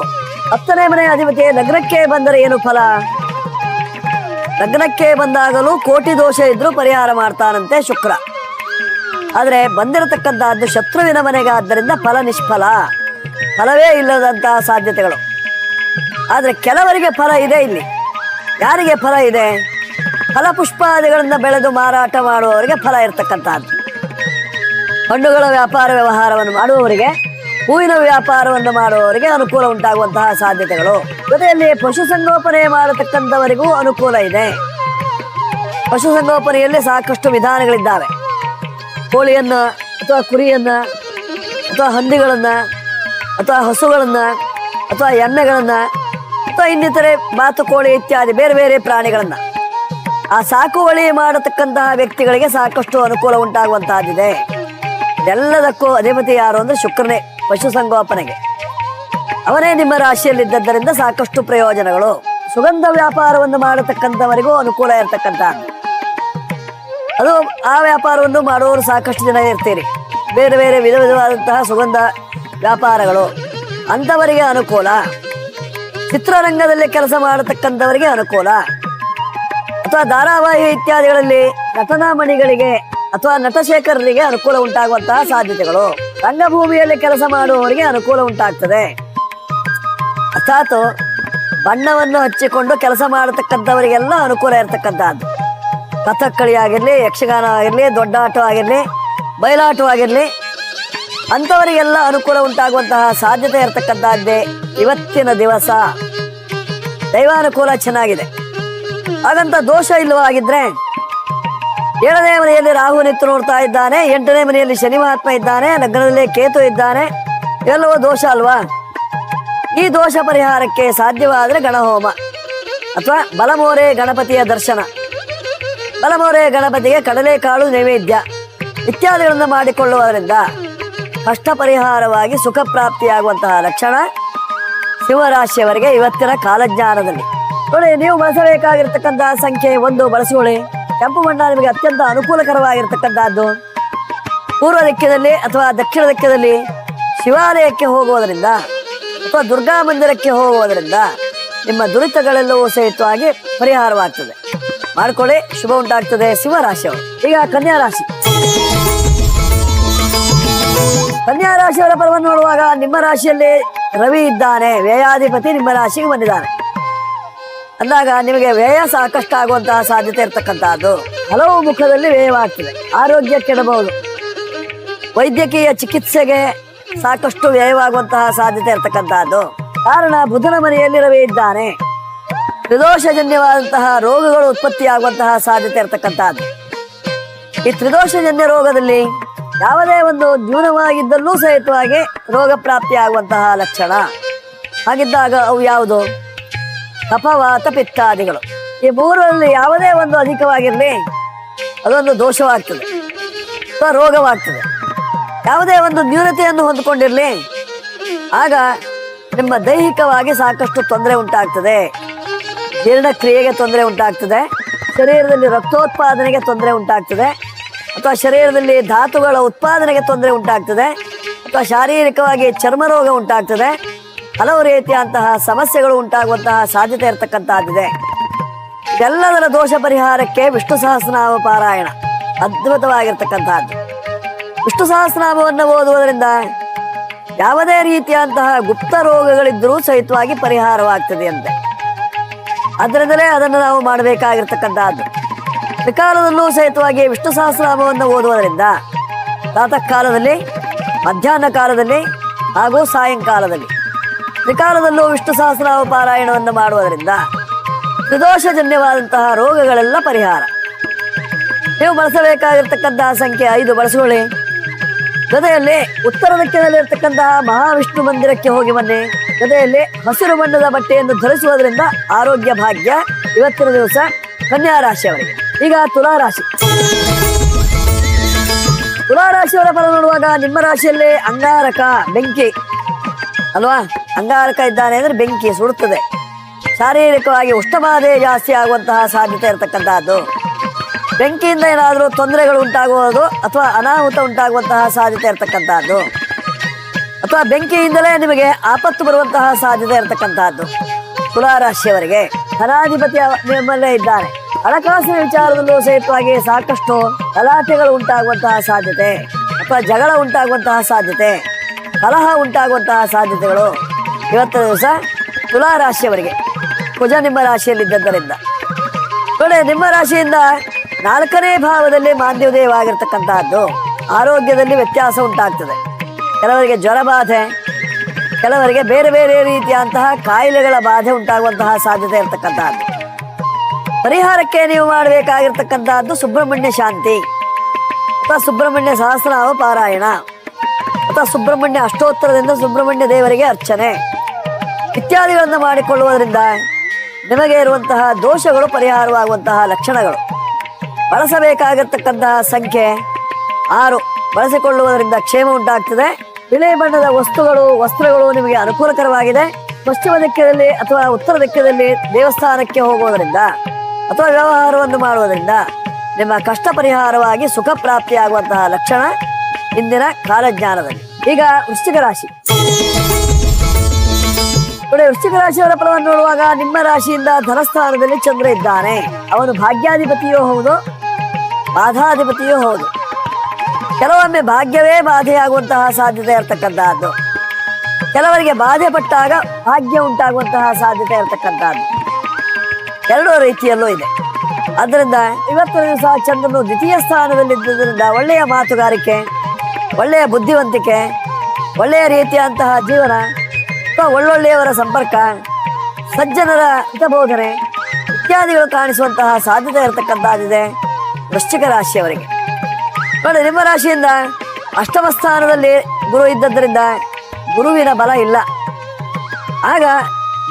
10ನೇ ಮನೆಯ ಅಧಿಪತಿ ಲಗ್ನಕ್ಕೆ ಬಂದರೆ ಏನು ಫಲ? ಲಗ್ನಕ್ಕೆ ಬಂದಾಗಲೂ ಕೋಟಿ ದೋಷ ಇದ್ರೂ ಪರಿಹಾರ ಮಾಡ್ತಾನಂತೆ ಶುಕ್ರ. ಆದ್ರೆ ಬಂದಿರತಕ್ಕಂತಹದ್ದು ಶತ್ರುವಿನ ಮನೆಗೆ, ಆದ್ದರಿಂದ ಫಲ ನಿಷ್ಫಲ, ಫಲವೇ ಇಲ್ಲದಂತಹ ಸಾಧ್ಯತೆಗಳು. ಆದ್ರೆ ಕೆಲವರಿಗೆ ಫಲ ಇದೆ. ಇಲ್ಲಿ ಯಾರಿಗೆ ಫಲ ಇದೆ? ಫಲಪುಷ್ಪಾದಿಗಳಿಂದ ಬೆಳೆದು ಮಾರಾಟ ಮಾಡುವವರಿಗೆ ಫಲ ಇರತಕ್ಕಂತಹದ್ದು. ಹಣ್ಣುಗಳ ವ್ಯಾಪಾರ ವ್ಯವಹಾರವನ್ನು ಮಾಡುವವರಿಗೆ, ಹೂವಿನ ವ್ಯಾಪಾರವನ್ನು ಮಾಡುವವರಿಗೆ ಅನುಕೂಲ ಉಂಟಾಗುವಂತಹ ಸಾಧ್ಯತೆಗಳು. ಜೊತೆಯಲ್ಲಿ ಪಶುಸಂಗೋಪನೆ ಮಾಡತಕ್ಕಂಥವರಿಗೂ ಅನುಕೂಲ ಇದೆ. ಪಶುಸಂಗೋಪನೆಯಲ್ಲಿ ಸಾಕಷ್ಟು ವಿಧಾನಗಳಿದ್ದಾವೆ. ಕೋಳಿಯನ್ನ ಅಥವಾ ಕುರಿಯನ್ನ ಅಥವಾ ಹಂದಿಗಳನ್ನ ಅಥವಾ ಹಸುಗಳನ್ನ ಅಥವಾ ಎಮ್ಮೆಗಳನ್ನ ಅಥವಾ ಇನ್ನಿತರೆ ಬಾತುಕೋಳಿ ಇತ್ಯಾದಿ ಬೇರೆ ಬೇರೆ ಪ್ರಾಣಿಗಳನ್ನ ಆ ಸಾಕುವಳಿ ಮಾಡತಕ್ಕಂತಹ ವ್ಯಕ್ತಿಗಳಿಗೆ ಸಾಕಷ್ಟು ಅನುಕೂಲ ಉಂಟಾಗುವಂತಹದ್ದಿದೆ. ಎಲ್ಲದಕ್ಕೂ ಅಧಿಪತಿ ಯಾರು ಅಂದ್ರೆ ಶುಕ್ರನೇ, ಪಶುಸಂಗೋಪನೆಗೆ. ಅವನೇ ನಿಮ್ಮ ರಾಶಿಯಲ್ಲಿದ್ದರಿಂದ ಸಾಕಷ್ಟು ಪ್ರಯೋಜನಗಳು. ಸುಗಂಧ ವ್ಯಾಪಾರವನ್ನು ಮಾಡತಕ್ಕಂಥವರಿಗೂ ಅನುಕೂಲ ಇರತಕ್ಕಂಥ, ಅದು ಆ ವ್ಯಾಪಾರವನ್ನು ಮಾಡುವವರು ಸಾಕಷ್ಟು ಜನ ಇರ್ತೀರಿ. ಬೇರೆ ಬೇರೆ ವಿಧ ವಿಧವಾದಂತಹ ಸುಗಂಧ ವ್ಯಾಪಾರಗಳು, ಅಂಥವರಿಗೆ ಅನುಕೂಲ. ಚಿತ್ರರಂಗದಲ್ಲಿ ಕೆಲಸ ಮಾಡತಕ್ಕಂಥವರಿಗೆ ಅನುಕೂಲ. ಅಥವಾ ಧಾರಾವಾಹಿ ಇತ್ಯಾದಿಗಳಲ್ಲಿ ನಟನಾ ಮಣಿಗಳಿಗೆ ಅಥವಾ ನಟಶೇಖರರಿಗೆ ಅನುಕೂಲ ಉಂಟಾಗುವಂತಹ ಸಾಧ್ಯತೆಗಳು. ರಂಗಭೂಮಿಯಲ್ಲಿ ಕೆಲಸ ಮಾಡುವವರಿಗೆ ಅನುಕೂಲ ಉಂಟಾಗ್ತದೆ. ಅರ್ಥಾತ್ ಬಣ್ಣವನ್ನು ಹಚ್ಚಿಕೊಂಡು ಕೆಲಸ ಮಾಡತಕ್ಕಂಥವರಿಗೆಲ್ಲ ಅನುಕೂಲ ಇರತಕ್ಕಂಥದ್ದು. ಕಥಕ್ಕಳಿ ಆಗಿರಲಿ, ಯಕ್ಷಗಾನ ಆಗಿರಲಿ, ದೊಡ್ಡಾಟ ಆಗಿರಲಿ, ಬಯಲಾಟವಾಗಿರಲಿ, ಅಂಥವರಿಗೆಲ್ಲ ಅನುಕೂಲ ಉಂಟಾಗುವಂತಹ ಸಾಧ್ಯತೆ ಇರತಕ್ಕಂಥದ್ದೇ ಇವತ್ತಿನ ದಿವಸ. ದೈವಾನುಕೂಲ ಚೆನ್ನಾಗಿದೆ. ಹಾಗಂತ ದೋಷ ಇಲ್ಲವಾಗಿದ್ರೆ 7ನೇ ಮನೆಯಲ್ಲಿ ರಾಹು ನಿಂತು ನೋಡ್ತಾ ಇದ್ದಾನೆ, 8ನೇ ಮನೆಯಲ್ಲಿ ಶನಿ ಮಹಾತ್ಮ ಇದ್ದಾನೆ, ಲಗ್ನದಲ್ಲಿ ಕೇತು ಇದ್ದಾನೆ, ಎಲ್ಲವೋ ದೋಷ ಅಲ್ವಾ? ಈ ದೋಷ ಪರಿಹಾರಕ್ಕೆ ಸಾಧ್ಯವಾದರೆ ಗಣಹೋಮ ಅಥವಾ ಬಲಮೋರೆ ಗಣಪತಿಯ ದರ್ಶನ, ಬಲಮೋರೆ ಗಣಪತಿಗೆ ಕಡಲೆಕಾಳು ನೈವೇದ್ಯ ಇತ್ಯಾದಿಗಳನ್ನು ಮಾಡಿಕೊಳ್ಳುವುದರಿಂದ ಕಷ್ಟ ಪರಿಹಾರವಾಗಿ ಸುಖ ಪ್ರಾಪ್ತಿಯಾಗುವಂತಹ ಲಕ್ಷಣ ಸಿಂಹರಾಶಿಯವರಿಗೆ ಇವತ್ತಿನ ಕಾಲಜ್ಞಾನದಲ್ಲಿ. ನೋಡಿ, ನೀವು ಬಳಸಬೇಕಾಗಿರ್ತಕ್ಕಂತಹ ಸಂಖ್ಯೆ 1 ಬಳಸಿಕೊಳ್ಳಿ. ಕೆಂಪು ಬಣ್ಣ ನಿಮಗೆ ಅತ್ಯಂತ ಅನುಕೂಲಕರವಾಗಿರ್ತಕ್ಕಂಥದ್ದು. ಪೂರ್ವ ದಿಕ್ಕಿನಲ್ಲಿ ಅಥವಾ ದಕ್ಷಿಣ ದಿಕ್ಕಿನಲ್ಲಿ ಶಿವಾಲಯಕ್ಕೆ ಹೋಗುವುದರಿಂದ ಅಥವಾ ದುರ್ಗಾ ಮಂದಿರಕ್ಕೆ ಹೋಗುವುದರಿಂದ ನಿಮ್ಮ ದುರಿತಗಳೆಲ್ಲವೂ ಸಹಿತವಾಗಿ ಪರಿಹಾರವಾಗ್ತದೆ. ಮಾಡ್ಕೊಳ್ಳಿ, ಶುಭ ಉಂಟಾಗ್ತದೆ ಸಿಂಹರಾಶಿಯವರು. ಈಗ ಕನ್ಯಾ ರಾಶಿ. ಕನ್ಯಾ ರಾಶಿಯವರ ಫಲವನ್ನು ನೋಡುವಾಗ ನಿಮ್ಮ ರಾಶಿಯಲ್ಲಿ ರವಿ ಇದ್ದಾನೆ, ವ್ಯಯಾಧಿಪತಿ ನಿಮ್ಮ ರಾಶಿಗೆ ಬಂದಿದ್ದಾನೆ ಅಂದಾಗ ನಿಮಗೆ ವ್ಯಯ ಸಾಕಷ್ಟು ಆಗುವಂತಹ ಸಾಧ್ಯತೆ ಇರತಕ್ಕಂತಹದ್ದು. ಹಲವು ಮುಖದಲ್ಲಿ ವ್ಯಯವಾಗ್ತದೆ. ಆರೋಗ್ಯ ಕೆಡಬಹುದು, ವೈದ್ಯಕೀಯ ಚಿಕಿತ್ಸೆಗೆ ಸಾಕಷ್ಟು ವ್ಯಯವಾಗುವಂತಹ ಸಾಧ್ಯತೆ ಇರತಕ್ಕಂತಹದ್ದು. ಕಾರಣ ಬುಧನ ಮನೆಯಲ್ಲಿ ರವಿ ಇದ್ದಾನೆ. ತ್ರಿದೋಷಜನ್ಯವಾದಂತಹ ರೋಗಗಳು ಉತ್ಪತ್ತಿಯಾಗುವಂತಹ ಸಾಧ್ಯತೆ ಇರತಕ್ಕಂತಹದ್ದು. ಈ ತ್ರಿದೋಷಜನ್ಯ ರೋಗದಲ್ಲಿ ಯಾವುದೇ ಒಂದು ನ್ಯೂನವಾಗಿದ್ದಲ್ಲೂ ಸಹಿತವಾಗಿ ರೋಗ ಪ್ರಾಪ್ತಿಯಾಗುವಂತಹ ಲಕ್ಷಣ. ಹಾಗಿದ್ದಾಗ ಅವು ಯಾವುದು? ಕಫವಾತ ಪಿತ್ತಾದಿಗಳು. ಈ ಮೂರರಲ್ಲಿ ಯಾವುದೇ ಒಂದು ಅಧಿಕವಾಗಿರಲಿ ಅದೊಂದು ದೋಷವಾಗ್ತದೆ ಅಥವಾ ರೋಗವಾಗ್ತದೆ. ಯಾವುದೇ ಒಂದು ನ್ಯೂನತೆಯನ್ನು ಹೊಂದಿಕೊಂಡಿರಲಿ ಆಗ ನಿಮ್ಮ ದೈಹಿಕವಾಗಿ ಸಾಕಷ್ಟು ತೊಂದರೆ ಉಂಟಾಗ್ತದೆ. ಜೀರ್ಣಕ್ರಿಯೆಗೆ ತೊಂದರೆ ಉಂಟಾಗ್ತದೆ, ಶರೀರದಲ್ಲಿ ರಕ್ತೋತ್ಪಾದನೆಗೆ ತೊಂದರೆ ಉಂಟಾಗ್ತದೆ, ಅಥವಾ ಶರೀರದಲ್ಲಿ ಧಾತುಗಳ ಉತ್ಪಾದನೆಗೆ ತೊಂದರೆ ಉಂಟಾಗ್ತದೆ, ಅಥವಾ ಶಾರೀರಿಕವಾಗಿ ಚರ್ಮ ರೋಗ ಉಂಟಾಗ್ತದೆ. ಹಲವು ರೀತಿಯಂತಹ ಸಮಸ್ಯೆಗಳು ಉಂಟಾಗುವಂತಹ ಸಾಧ್ಯತೆ ಇರತಕ್ಕಂತಹದ್ದಿದೆ. ಇದೆಲ್ಲದರ ದೋಷ ಪರಿಹಾರಕ್ಕೆ ವಿಷ್ಣು ಸಹಸ್ರನಾಮ ಪಾರಾಯಣ ಅದ್ಭುತವಾಗಿರ್ತಕ್ಕಂತಹದ್ದು. ವಿಷ್ಣು ಸಹಸ್ರನಾಮವನ್ನು ಓದುವುದರಿಂದ ಯಾವುದೇ ರೀತಿಯಂತಹ ಗುಪ್ತ ರೋಗಗಳಿದ್ದರೂ ಸಹಿತವಾಗಿ ಪರಿಹಾರವಾಗ್ತದೆ ಅಂತೆ. ಅದರಿಂದಲೇ ಅದನ್ನು ನಾವು ಮಾಡಬೇಕಾಗಿರ್ತಕ್ಕಂತಹದ್ದು. ತ್ರಿಕಾಲದಲ್ಲೂ ಸಹಿತವಾಗಿ ವಿಷ್ಣು ಸಹಸ್ರನಾಮವನ್ನು ಓದುವುದರಿಂದ ಪ್ರಾತಃ ಕಾಲದಲ್ಲಿ, ಮಧ್ಯಾಹ್ನ ಕಾಲದಲ್ಲಿ ಹಾಗೂ ಸಾಯಂಕಾಲದಲ್ಲಿ ತ್ರಿಕಾಲದಲ್ಲೂ ವಿಷ್ಣು ಸಹಸ್ರನಾಮ ಪಾರಾಯಣವನ್ನು ಮಾಡುವುದರಿಂದ ತ್ರಿದೋಷಜನ್ಯವಾದಂತಹ ರೋಗಗಳೆಲ್ಲ ಪರಿಹಾರ. ನೀವು ಬಳಸಬೇಕಾಗಿರ್ತಕ್ಕಂತಹ ಸಂಖ್ಯೆ 5 ಬಳಸಿಕೊಳ್ಳಿ. ಜೊತೆಯಲ್ಲಿ ಉತ್ತರ ದಿಕ್ಕಿನಲ್ಲಿರ್ತಕ್ಕಂತಹ ಮಹಾವಿಷ್ಣು ಮಂದಿರಕ್ಕೆ ಹೋಗಿ ಬನ್ನಿ. ಜೊತೆಯಲ್ಲಿ ಹಸಿರು ಬಣ್ಣದ ಬಟ್ಟೆಯನ್ನು ಧರಿಸುವುದರಿಂದ ಆರೋಗ್ಯ ಭಾಗ್ಯ ಇವತ್ತಿನ ದಿವಸ ಕನ್ಯಾ ರಾಶಿಯವರಿಗೆ. ಈಗ ತುಲಾರಾಶಿ. ತುಲಾರಾಶಿಯವರ ಫಲ ನೋಡುವಾಗ ನಿಮ್ಮ ರಾಶಿಯಲ್ಲಿ ಅಂಗಾರಕ, ಬೆಂಕಿ ಅಲ್ವಾ? ಅಂಗಾರಕ ಇದ್ದಾನೆ ಅಂದ್ರೆ ಬೆಂಕಿ ಸುಡುತ್ತದೆ. ಶಾರೀರಿಕವಾಗಿ ಉಷ್ಣಬಾಧೆ ಜಾಸ್ತಿ ಆಗುವಂತಹ ಸಾಧ್ಯತೆ ಇರತಕ್ಕಂತಹದ್ದು. ಬೆಂಕಿಯಿಂದ ಏನಾದರೂ ತೊಂದರೆಗಳು ಉಂಟಾಗುವುದು ಅಥವಾ ಅನಾಹುತ ಉಂಟಾಗುವಂತಹ ಸಾಧ್ಯತೆ ಇರತಕ್ಕಂತಹದ್ದು, ಅಥವಾ ಬೆಂಕಿಯಿಂದಲೇ ನಿಮಗೆ ಆಪತ್ತು ಬರುವಂತಹ ಸಾಧ್ಯತೆ ಇರತಕ್ಕಂತಹದ್ದು. ತುಲಾರಾಶಿಯವರಿಗೆ ಧನಾಧಿಪತಿ ನಿಮ್ಮಲ್ಲೇ ಇದ್ದಾನೆ. ಹಣಕಾಸಿನ ವಿಚಾರದಲ್ಲೂ ಸಹಿತವಾಗಿ ಸಾಕಷ್ಟು ಗಲಾಟೆಗಳು ಉಂಟಾಗುವಂತಹ ಸಾಧ್ಯತೆ, ಅಥವಾ ಜಗಳ ಉಂಟಾಗುವಂತಹ ಸಾಧ್ಯತೆ, ಕಲಹ ಉಂಟಾಗುವಂತಹ ಸಾಧ್ಯತೆಗಳು ಇವತ್ತಿನ ದಿವಸ ತುಲಾರಾಶಿಯವರಿಗೆ. ಕುಜ ನಿಮ್ಮ ರಾಶಿಯಲ್ಲಿದ್ದರಿಂದ ನೋಡಿ, ನಿಮ್ಮ ರಾಶಿಯಿಂದ 4ನೇ ಭಾವದಲ್ಲಿ ಮಾಂದ್ಯೋದಯವಾಗಿರ್ತಕ್ಕಂತಹದ್ದು. ಆರೋಗ್ಯದಲ್ಲಿ ವ್ಯತ್ಯಾಸ ಉಂಟಾಗ್ತದೆ. ಕೆಲವರಿಗೆ ಜ್ವರ ಬಾಧೆ, ಕೆಲವರಿಗೆ ಬೇರೆ ಬೇರೆ ರೀತಿಯಂತಹ ಕಾಯಿಲೆಗಳ ಬಾಧೆ ಉಂಟಾಗುವಂತಹ ಸಾಧ್ಯತೆ ಇರತಕ್ಕಂತಹದ್ದು. ಪರಿಹಾರಕ್ಕೆ ನೀವು ಮಾಡಬೇಕಾಗಿರ್ತಕ್ಕಂತಹದ್ದು ಸುಬ್ರಹ್ಮಣ್ಯ ಶಾಂತಿ ಅಥವಾ ಸುಬ್ರಹ್ಮಣ್ಯ ಸಹಸ್ರನಾಮ ಪಾರಾಯಣ ಅಥವಾ ಸುಬ್ರಹ್ಮಣ್ಯ ಅಷ್ಟೋತ್ತರದಿಂದ ಸುಬ್ರಹ್ಮಣ್ಯ ದೇವರಿಗೆ ಅರ್ಚನೆ ಇತ್ಯಾದಿಗಳನ್ನು ಮಾಡಿಕೊಳ್ಳುವುದರಿಂದ ನಿಮಗೆ ಇರುವಂತಹ ದೋಷಗಳು ಪರಿಹಾರವಾಗುವಂತಹ ಲಕ್ಷಣಗಳು. ಬಳಸಬೇಕಾಗಿರ್ತಕ್ಕಂತಹ ಸಂಖ್ಯೆ 6 ಬಳಸಿಕೊಳ್ಳುವುದರಿಂದ ಕ್ಷೇಮ ಉಂಟಾಗ್ತದೆ. ಬಿಳಿ ಬಣ್ಣದ ವಸ್ತ್ರಗಳು ನಿಮಗೆ ಅನುಕೂಲಕರವಾಗಿದೆ. ಪಶ್ಚಿಮ ದಿಕ್ಕದಲ್ಲಿ ಅಥವಾ ಉತ್ತರ ದಿಕ್ಕದಲ್ಲಿ ದೇವಸ್ಥಾನಕ್ಕೆ ಹೋಗುವುದರಿಂದ ಅಥವಾ ವ್ಯವಹಾರವನ್ನು ಮಾಡುವುದರಿಂದ ನಿಮ್ಮ ಕಷ್ಟ ಪರಿಹಾರವಾಗಿ ಸುಖ ಪ್ರಾಪ್ತಿಯಾಗುವಂತಹ ಲಕ್ಷಣ ಇಂದಿನ ಕಾಲಜ್ಞಾನದಲ್ಲಿ. ಈಗ ವೃಶ್ಚಿಕ ರಾಶಿ. ನೋಡಿ, ವೃಶ್ಚಿಕ ರಾಶಿಯವರ ಫಲವನ್ನು ನೋಡುವಾಗ ನಿಮ್ಮ ರಾಶಿಯಿಂದ ಧನಸ್ಥಾನದಲ್ಲಿ ಚಂದ್ರ ಇದ್ದಾನೆ. ಅವನು ಭಾಗ್ಯಾಧಿಪತಿಯೂ ಹೌದು, ಬಾಧಾಧಿಪತಿಯೂ ಹೌದು. ಕೆಲವೊಮ್ಮೆ ಭಾಗ್ಯವೇ ಬಾಧೆಯಾಗುವಂತಹ ಸಾಧ್ಯತೆ ಇರತಕ್ಕಂತಹದ್ದು, ಕೆಲವರಿಗೆ ಬಾಧೆ ಪಟ್ಟಾಗ ಭಾಗ್ಯ ಉಂಟಾಗುವಂತಹ ಸಾಧ್ಯತೆ ಇರತಕ್ಕಂತಹದ್ದು. ಎರಡೂ ರೀತಿಯಲ್ಲೂ ಇದೆ. ಆದ್ದರಿಂದ ಇವತ್ತಿನ ದಿವಸ ಚಂದ್ರನು ದ್ವಿತೀಯ ಸ್ಥಾನದಲ್ಲಿದ್ದರಿಂದ ಒಳ್ಳೆಯ ಮಾತುಗಾರಿಕೆ, ಒಳ್ಳೆಯ ಬುದ್ಧಿವಂತಿಕೆ, ಒಳ್ಳೆಯ ರೀತಿಯಂತಹ ಜೀವನ ಅಥವಾ ಒಳ್ಳೊಳ್ಳೆಯವರ ಸಂಪರ್ಕ, ಸಜ್ಜನರ ಹಿತಬೋಧನೆ ಇತ್ಯಾದಿಗಳು ಕಾಣಿಸುವಂತಹ ಸಾಧ್ಯತೆ ಇರತಕ್ಕಂಥದ್ದಿದೆ ವೃಶ್ಚಿಕ ರಾಶಿಯವರಿಗೆ. ನೋಡಿ, ನಿಮ್ಮ ರಾಶಿಯಿಂದ ಅಷ್ಟಮ ಸ್ಥಾನದಲ್ಲಿ ಗುರು ಇದ್ದದ್ದರಿಂದ ಗುರುವಿನ ಬಲ ಇಲ್ಲ. ಆಗ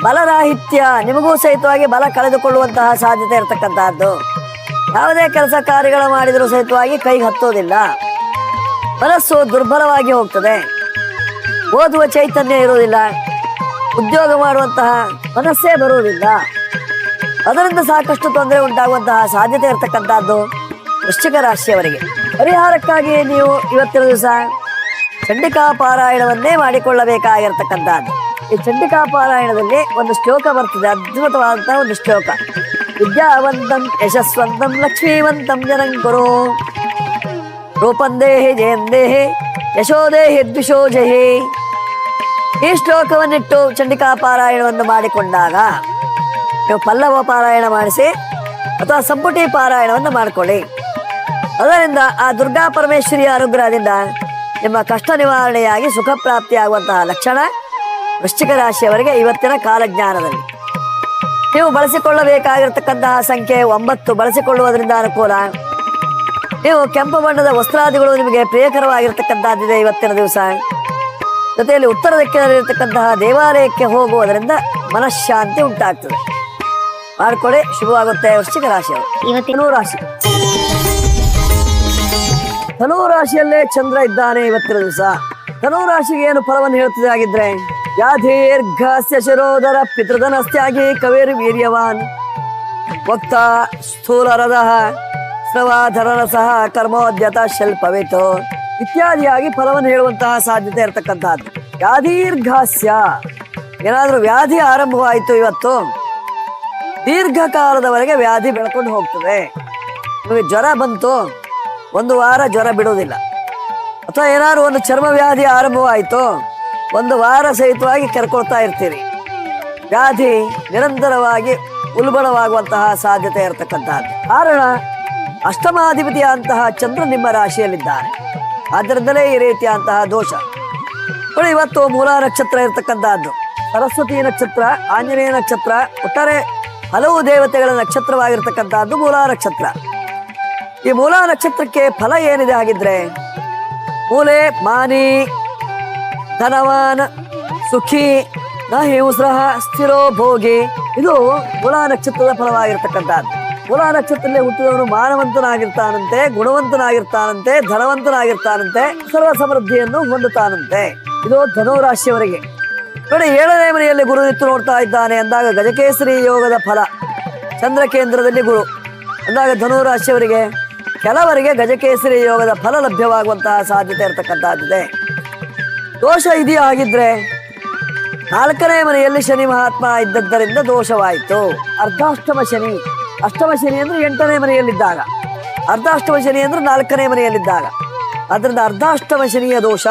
ಬಲರಾಹಿತ್ಯ, ನಿಮಗೂ ಸಹಿತವಾಗಿ ಬಲ ಕಳೆದುಕೊಳ್ಳುವಂತಹ ಸಾಧ್ಯತೆ ಇರತಕ್ಕಂತಹದ್ದು. ಯಾವುದೇ ಕೆಲಸ ಕಾರ್ಯಗಳು ಮಾಡಿದರೂ ಸಹಿತವಾಗಿ ಕೈಗೆ ಹತ್ತೋದಿಲ್ಲ. ಮನಸ್ಸು ದುರ್ಬಲವಾಗಿ ಹೋಗ್ತದೆ. ಓದುವ ಚೈತನ್ಯ ಇರುವುದಿಲ್ಲ. ಉದ್ಯೋಗ ಮಾಡುವಂತಹ ಮನಸ್ಸೇ ಬರುವುದಿಲ್ಲ. ಅದರಿಂದ ಸಾಕಷ್ಟು ತೊಂದರೆ ಉಂಟಾಗುವಂತಹ ಸಾಧ್ಯತೆ ಇರತಕ್ಕಂಥದ್ದು ವೃಶ್ಚಿಕ ರಾಶಿಯವರಿಗೆ. ಪರಿಹಾರಕ್ಕಾಗಿ ನೀವು ಇವತ್ತಿನ ದಿವಸ ಚಂಡಿಕಾ ಪಾರಾಯಣವನ್ನೇ ಮಾಡಿಕೊಳ್ಳಬೇಕಾಗಿರ್ತಕ್ಕಂಥದ್ದು. ಈ ಚಂಡಿಕಾ ಪಾರಾಯಣದಲ್ಲಿ ಒಂದು ಶ್ಲೋಕ ಬರ್ತದೆ, ಅದ್ಭುತವಾದಂತಹ ಒಂದು ಶ್ಲೋಕ. ವಿದ್ಯಾವಂತಂ ಯಶಸ್ವಂತಂ ಲಕ್ಷ್ಮೀವಂತಂ ಜನಂ ಕುರು ರೂಪಂದೇಹಿ ಜಯಂದೇಹಿ ಯಶೋದೇಹಿ ದ್ವಿಷೋಜಹಿ. ಈ ಶ್ಲೋಕವನ್ನಿಟ್ಟು ಚಂಡಿಕಾ ಪಾರಾಯಣವನ್ನು ಮಾಡಿಕೊಂಡಾಗ ನೀವು ಪಲ್ಲವ ಪಾರಾಯಣ ಮಾಡಿಸಿ ಅಥವಾ ಸಂಪುಟಿ ಪಾರಾಯಣವನ್ನು ಮಾಡಿಕೊಳ್ಳಿ. ಅದರಿಂದ ಆ ದುರ್ಗಾ ಪರಮೇಶ್ವರಿಯ ಅನುಗ್ರಹದಿಂದ ನಿಮ್ಮ ಕಷ್ಟ ನಿವಾರಣೆಯಾಗಿ ಸುಖ ಪ್ರಾಪ್ತಿಯಾಗುವಂತಹ ಲಕ್ಷಣ ವೃಶ್ಚಿಕ ರಾಶಿಯವರಿಗೆ ಇವತ್ತಿನ ಕಾಲಜ್ಞಾನದಲ್ಲಿ. ನೀವು ಬಳಸಿಕೊಳ್ಳಬೇಕಾಗಿರ್ತಕ್ಕಂತಹ ಸಂಖ್ಯೆ 9, ಬಳಸಿಕೊಳ್ಳುವುದರಿಂದ ಅನುಕೂಲ. ನೀವು ಕೆಂಪು ಬಣ್ಣದ ವಸ್ತ್ರಾದಿಗಳು ನಿಮಗೆ ಪ್ರಿಯಕರವಾಗಿರ್ತಕ್ಕಂಥದ್ದಿದೆ ಇವತ್ತಿನ ದಿವಸ. ಜೊತೆಯಲ್ಲಿ ಉತ್ತರ ದಿಕ್ಕಿನಲ್ಲಿರ್ತಕ್ಕಂತಹ ದೇವಾಲಯಕ್ಕೆ ಹೋಗುವುದರಿಂದ ಮನಃಶಾಂತಿ ಉಂಟಾಗ್ತದೆ. ಮಾಡ್ಕೊಳ್ಳಿ, ಶುಭವಾಗುತ್ತೆ ವೃಶ್ಚಿಕ ರಾಶಿಯವರು. ಇವತ್ತಿನ ರಾಶಿ ಧನು ರಾಶಿಯಲ್ಲೇ ಚಂದ್ರ ಇದ್ದಾನೆ ಇವತ್ತಿನ ದಿವಸ. ಧನು ರಾಶಿಗೆ ಏನು ಫಲವನ್ನು ಹೇಳ್ತದೆ ಆಗಿದ್ರೆ, ಯಾಧೀರ್ಘಸ್ಯ ಶಿರೋದರ ಪಿತೃಧನಸ್ತ್ಯಾಗಿ ಕವೇರ್ ವೀರ್ಯವಾನ್ ವಕ್ತ ಸ್ಥೂಲರದಃ ಸ್ರವಾಧರಸಃ ಕರ್ಮೋದ್ಯತ ಶಲ್ಪವಿತು ಇತ್ಯಾದಿಯಾಗಿ ಫಲವನ್ನು ಹೇಳುವಂತಹ ಸಾಧ್ಯತೆ ಇರತಕ್ಕಂಥದ್ದು. ವ್ಯಾಧೀರ್ಘಾಸ್ಯ, ಏನಾದರೂ ವ್ಯಾಧಿ ಆರಂಭವಾಯಿತು ಇವತ್ತು, ದೀರ್ಘಕಾಲದವರೆಗೆ ವ್ಯಾಧಿ ಬೆಳ್ಕೊಂಡು ಹೋಗ್ತದೆ. ನಿಮಗೆ ಜ್ವರ ಬಂತು, 1 ವಾರ ಜ್ವರ ಬಿಡೋದಿಲ್ಲ. ಅಥವಾ ಏನಾದ್ರು ಒಂದು ಚರ್ಮ ವ್ಯಾಧಿ ಆರಂಭವಾಯಿತು, 1 ವಾರ ಸಹಿತವಾಗಿ ಕರ್ಕೊಳ್ತಾ ಇರ್ತೀರಿ. ವ್ಯಾಧಿ ನಿರಂತರವಾಗಿ ಉಲ್ಬಣವಾಗುವಂತಹ ಸಾಧ್ಯತೆ ಇರತಕ್ಕಂತಹದ್ದು. ಕಾರಣ ಅಷ್ಟಮಾಧಿಪತಿಯಂತಹ ಚಂದ್ರ ನಿಮ್ಮ ರಾಶಿಯಲ್ಲಿದ್ದಾನೆ. ಆದ್ದರಿಂದಲೇ ಈ ರೀತಿಯಂತಹ ದೋಷ. ನೋಡಿ, ಇವತ್ತು ಮೂಲ ನಕ್ಷತ್ರ ಇರತಕ್ಕಂತಹದ್ದು, ಸರಸ್ವತಿ ನಕ್ಷತ್ರ, ಆಂಜನೇಯ ನಕ್ಷತ್ರ, ಒಟ್ಟಾರೆ ಹಲವು ದೇವತೆಗಳ ನಕ್ಷತ್ರವಾಗಿರ್ತಕ್ಕಂತಹದ್ದು ಮೂಲ ನಕ್ಷತ್ರ. ಈ ಮೂಲ ನಕ್ಷತ್ರಕ್ಕೆ ಫಲ ಏನಿದೆ ಆಗಿದ್ರೆ, ಮೂಲೆ ಮಾನಿ ಧನವಾನ್ ಸುಖಿ ನ ಹಿಂಸ್ರಃ ಸ್ಥಿರೋ ಭೋಗಿ. ಇದು ಮೂಲ ನಕ್ಷತ್ರದ ಫಲವಾಗಿರ್ತಕ್ಕಂಥದ್ದು. ಮೂಲ ನಕ್ಷತ್ರದಲ್ಲಿ ಹುಟ್ಟಿದವನು ಮಾನವಂತನಾಗಿರ್ತಾನಂತೆ, ಗುಣವಂತನಾಗಿರ್ತಾನಂತೆ, ಧನವಂತನಾಗಿರ್ತಾನಂತೆ, ಸರ್ವ ಸಮೃದ್ಧಿಯನ್ನು ಹೊಂದುತ್ತಾನಂತೆ. ಇದು ಧನು ರಾಶಿಯವರಿಗೆ. ನೋಡಿ, 7ನೇ ಮನೆಯಲ್ಲಿ ಗುರು ನಿಂತು ನೋಡ್ತಾ ಇದ್ದಾನೆ ಅಂದಾಗ ಗಜಕೇಸರಿ ಯೋಗದ ಫಲ. ಚಂದ್ರ ಕೇಂದ್ರದಲ್ಲಿ ಗುರು ಅಂದಾಗ ಧನು ರಾಶಿಯವರಿಗೆ ಕೆಲವರಿಗೆ ಗಜಕೇಸರಿ ಯೋಗದ ಫಲ ಲಭ್ಯವಾಗುವಂತಹ ಸಾಧ್ಯತೆ ಇರತಕ್ಕಂಥದ್ದಿದೆ. ದೋಷ ಇದೆಯಾ ಆಗಿದ್ರೆ, 4ನೇ ಮನೆಯಲ್ಲಿ ಶನಿ ಮಹಾತ್ಮ ಇದ್ದದ್ದರಿಂದ ದೋಷವಾಯಿತು. ಅರ್ಧಾಷ್ಟಮ ಶನಿ, ಅಷ್ಟಮ ಶನಿ ಅಂದ್ರೆ 8ನೇ ಮನೆಯಲ್ಲಿದ್ದಾಗ, ಅರ್ಧಾಷ್ಟಮ ಶನಿ ಅಂದ್ರೆ 4ನೇ ಮನೆಯಲ್ಲಿದ್ದಾಗ. ಅದರಿಂದ ಅರ್ಧಾಷ್ಟಮ ಶನಿಯ ದೋಷ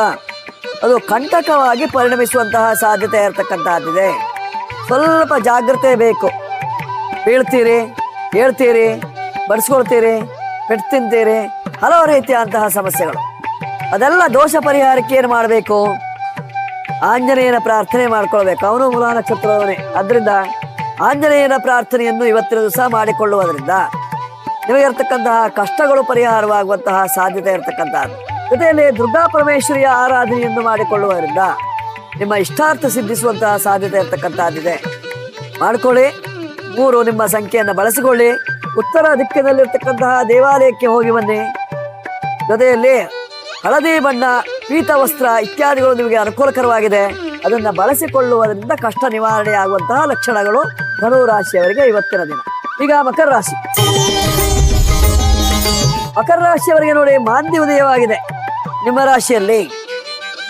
ಅದು ಕಂಟಕವಾಗಿ ಪರಿಣಮಿಸುವಂತಹ ಸಾಧ್ಯತೆ ಇರತಕ್ಕಂತಹದ್ದಿದೆ. ಸ್ವಲ್ಪ ಜಾಗ್ರತೆ ಬೇಕು. ಬೀಳ್ತೀರಿ, ಹೇಳ್ತೀರಿ, ಬಡಿಸ್ಕೊಳ್ತೀರಿ, ಪೆಟ್ಟು ತಿಂತೀರಿ, ಹಲವು ರೀತಿಯಂತಹ ಸಮಸ್ಯೆಗಳು. ಅದೆಲ್ಲ ದೋಷ ಪರಿಹಾರಕ್ಕೆ ಏನು ಮಾಡಬೇಕು? ಆಂಜನೇಯನ ಪ್ರಾರ್ಥನೆ ಮಾಡ್ಕೊಳ್ಬೇಕು. ಅವನು ಮೂಲ ನಕ್ಷತ್ರವನೇ. ಅದರಿಂದ ಆಂಜನೇಯನ ಪ್ರಾರ್ಥನೆಯನ್ನು ಇವತ್ತಿನ ದಿವಸ ಮಾಡಿಕೊಳ್ಳುವುದರಿಂದ ನಿಮಗಿರ್ತಕ್ಕಂತಹ ಕಷ್ಟಗಳು ಪರಿಹಾರವಾಗುವಂತಹ ಸಾಧ್ಯತೆ ಇರತಕ್ಕಂಥದ್ದು. ಜೊತೆಯಲ್ಲಿ ದುರ್ಗಾ ಪರಮೇಶ್ವರಿಯ ಆರಾಧನೆಯನ್ನು ಮಾಡಿಕೊಳ್ಳುವುದರಿಂದ ನಿಮ್ಮ ಇಷ್ಟಾರ್ಥ ಸಿದ್ಧಿಸುವಂತಹ ಸಾಧ್ಯತೆ ಇರತಕ್ಕಂಥದ್ದಿದೆ. ಮಾಡಿಕೊಳ್ಳಿ. 3 ನಿಮ್ಮ ಸಂಖ್ಯೆಯನ್ನು ಬಳಸಿಕೊಳ್ಳಿ. ಉತ್ತರ ದಿಕ್ಕಿನಲ್ಲಿರ್ತಕ್ಕಂತಹ ದೇವಾಲಯಕ್ಕೆ ಹೋಗಿ ಬನ್ನಿ. ಜೊತೆಯಲ್ಲಿ ಹಳದಿ ಬಣ್ಣ, ಪೀತ ವಸ್ತ್ರ ಇತ್ಯಾದಿಗಳು ನಿಮಗೆ ಅನುಕೂಲಕರವಾಗಿದೆ. ಅದನ್ನು ಬಳಸಿಕೊಳ್ಳುವುದರಿಂದ ಕಷ್ಟ ನಿವಾರಣೆ ಆಗುವಂತಹ ಲಕ್ಷಣಗಳು ಧನು ರಾಶಿಯವರಿಗೆ ಇವತ್ತಿನ ದಿನ. ಈಗ ಮಕರ ರಾಶಿ. ಮಕರ ರಾಶಿಯವರಿಗೆ ನೋಡಿ, ಮಾಂದಿ ಉದಯವಾಗಿದೆ ನಿಮ್ಮ ರಾಶಿಯಲ್ಲಿ.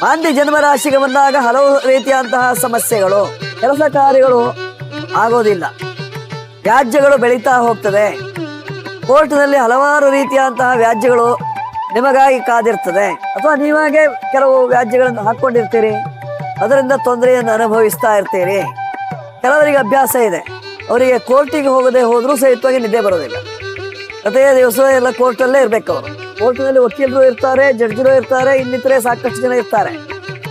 ಮಾಂದಿ ಜನ್ಮ ರಾಶಿಗೆ ಬಂದಾಗ ಹಲವು ರೀತಿಯಂತಹ ಸಮಸ್ಯೆಗಳು, ಕೆಲಸ ಕಾರ್ಯಗಳು ಆಗೋದಿಲ್ಲ, ವ್ಯಾಜ್ಯಗಳು ಬೆಳೀತಾ ಹೋಗ್ತದೆ. ಕೋರ್ಟ್ನಲ್ಲಿ ಹಲವಾರು ರೀತಿಯಂತಹ ವ್ಯಾಜ್ಯಗಳು ನಿಮಗಾಗಿ ಕಾದಿರ್ತದೆ. ಅಥವಾ ನೀವಾಗೆ ಕೆಲವು ವ್ಯಾಜ್ಯಗಳನ್ನು ಹಾಕ್ಕೊಂಡಿರ್ತೀರಿ, ಅದರಿಂದ ತೊಂದರೆಯನ್ನು ಅನುಭವಿಸ್ತಾ ಇರ್ತೀರಿ. ಕೆಲವರಿಗೆ ಅಭ್ಯಾಸ ಇದೆ, ಅವರಿಗೆ ಕೋರ್ಟಿಗೆ ಹೋಗದೆ ಹೋದರೂ ಸಹಿತವಾಗಿ ನಿದ್ದೆ ಬರೋದಿಲ್ಲ. ಪ್ರತಿ ದಿವಸ ಎಲ್ಲ ಕೋರ್ಟಲ್ಲೇ ಇರ್ಬೇಕು ಅವರು. ಕೋರ್ಟ್ನಲ್ಲಿ ವಕೀಲರು ಇರ್ತಾರೆ, ಜಡ್ಜರು ಇರ್ತಾರೆ, ಇನ್ನಿತರೆ ಸಾಕಷ್ಟು ಜನ ಇರ್ತಾರೆ,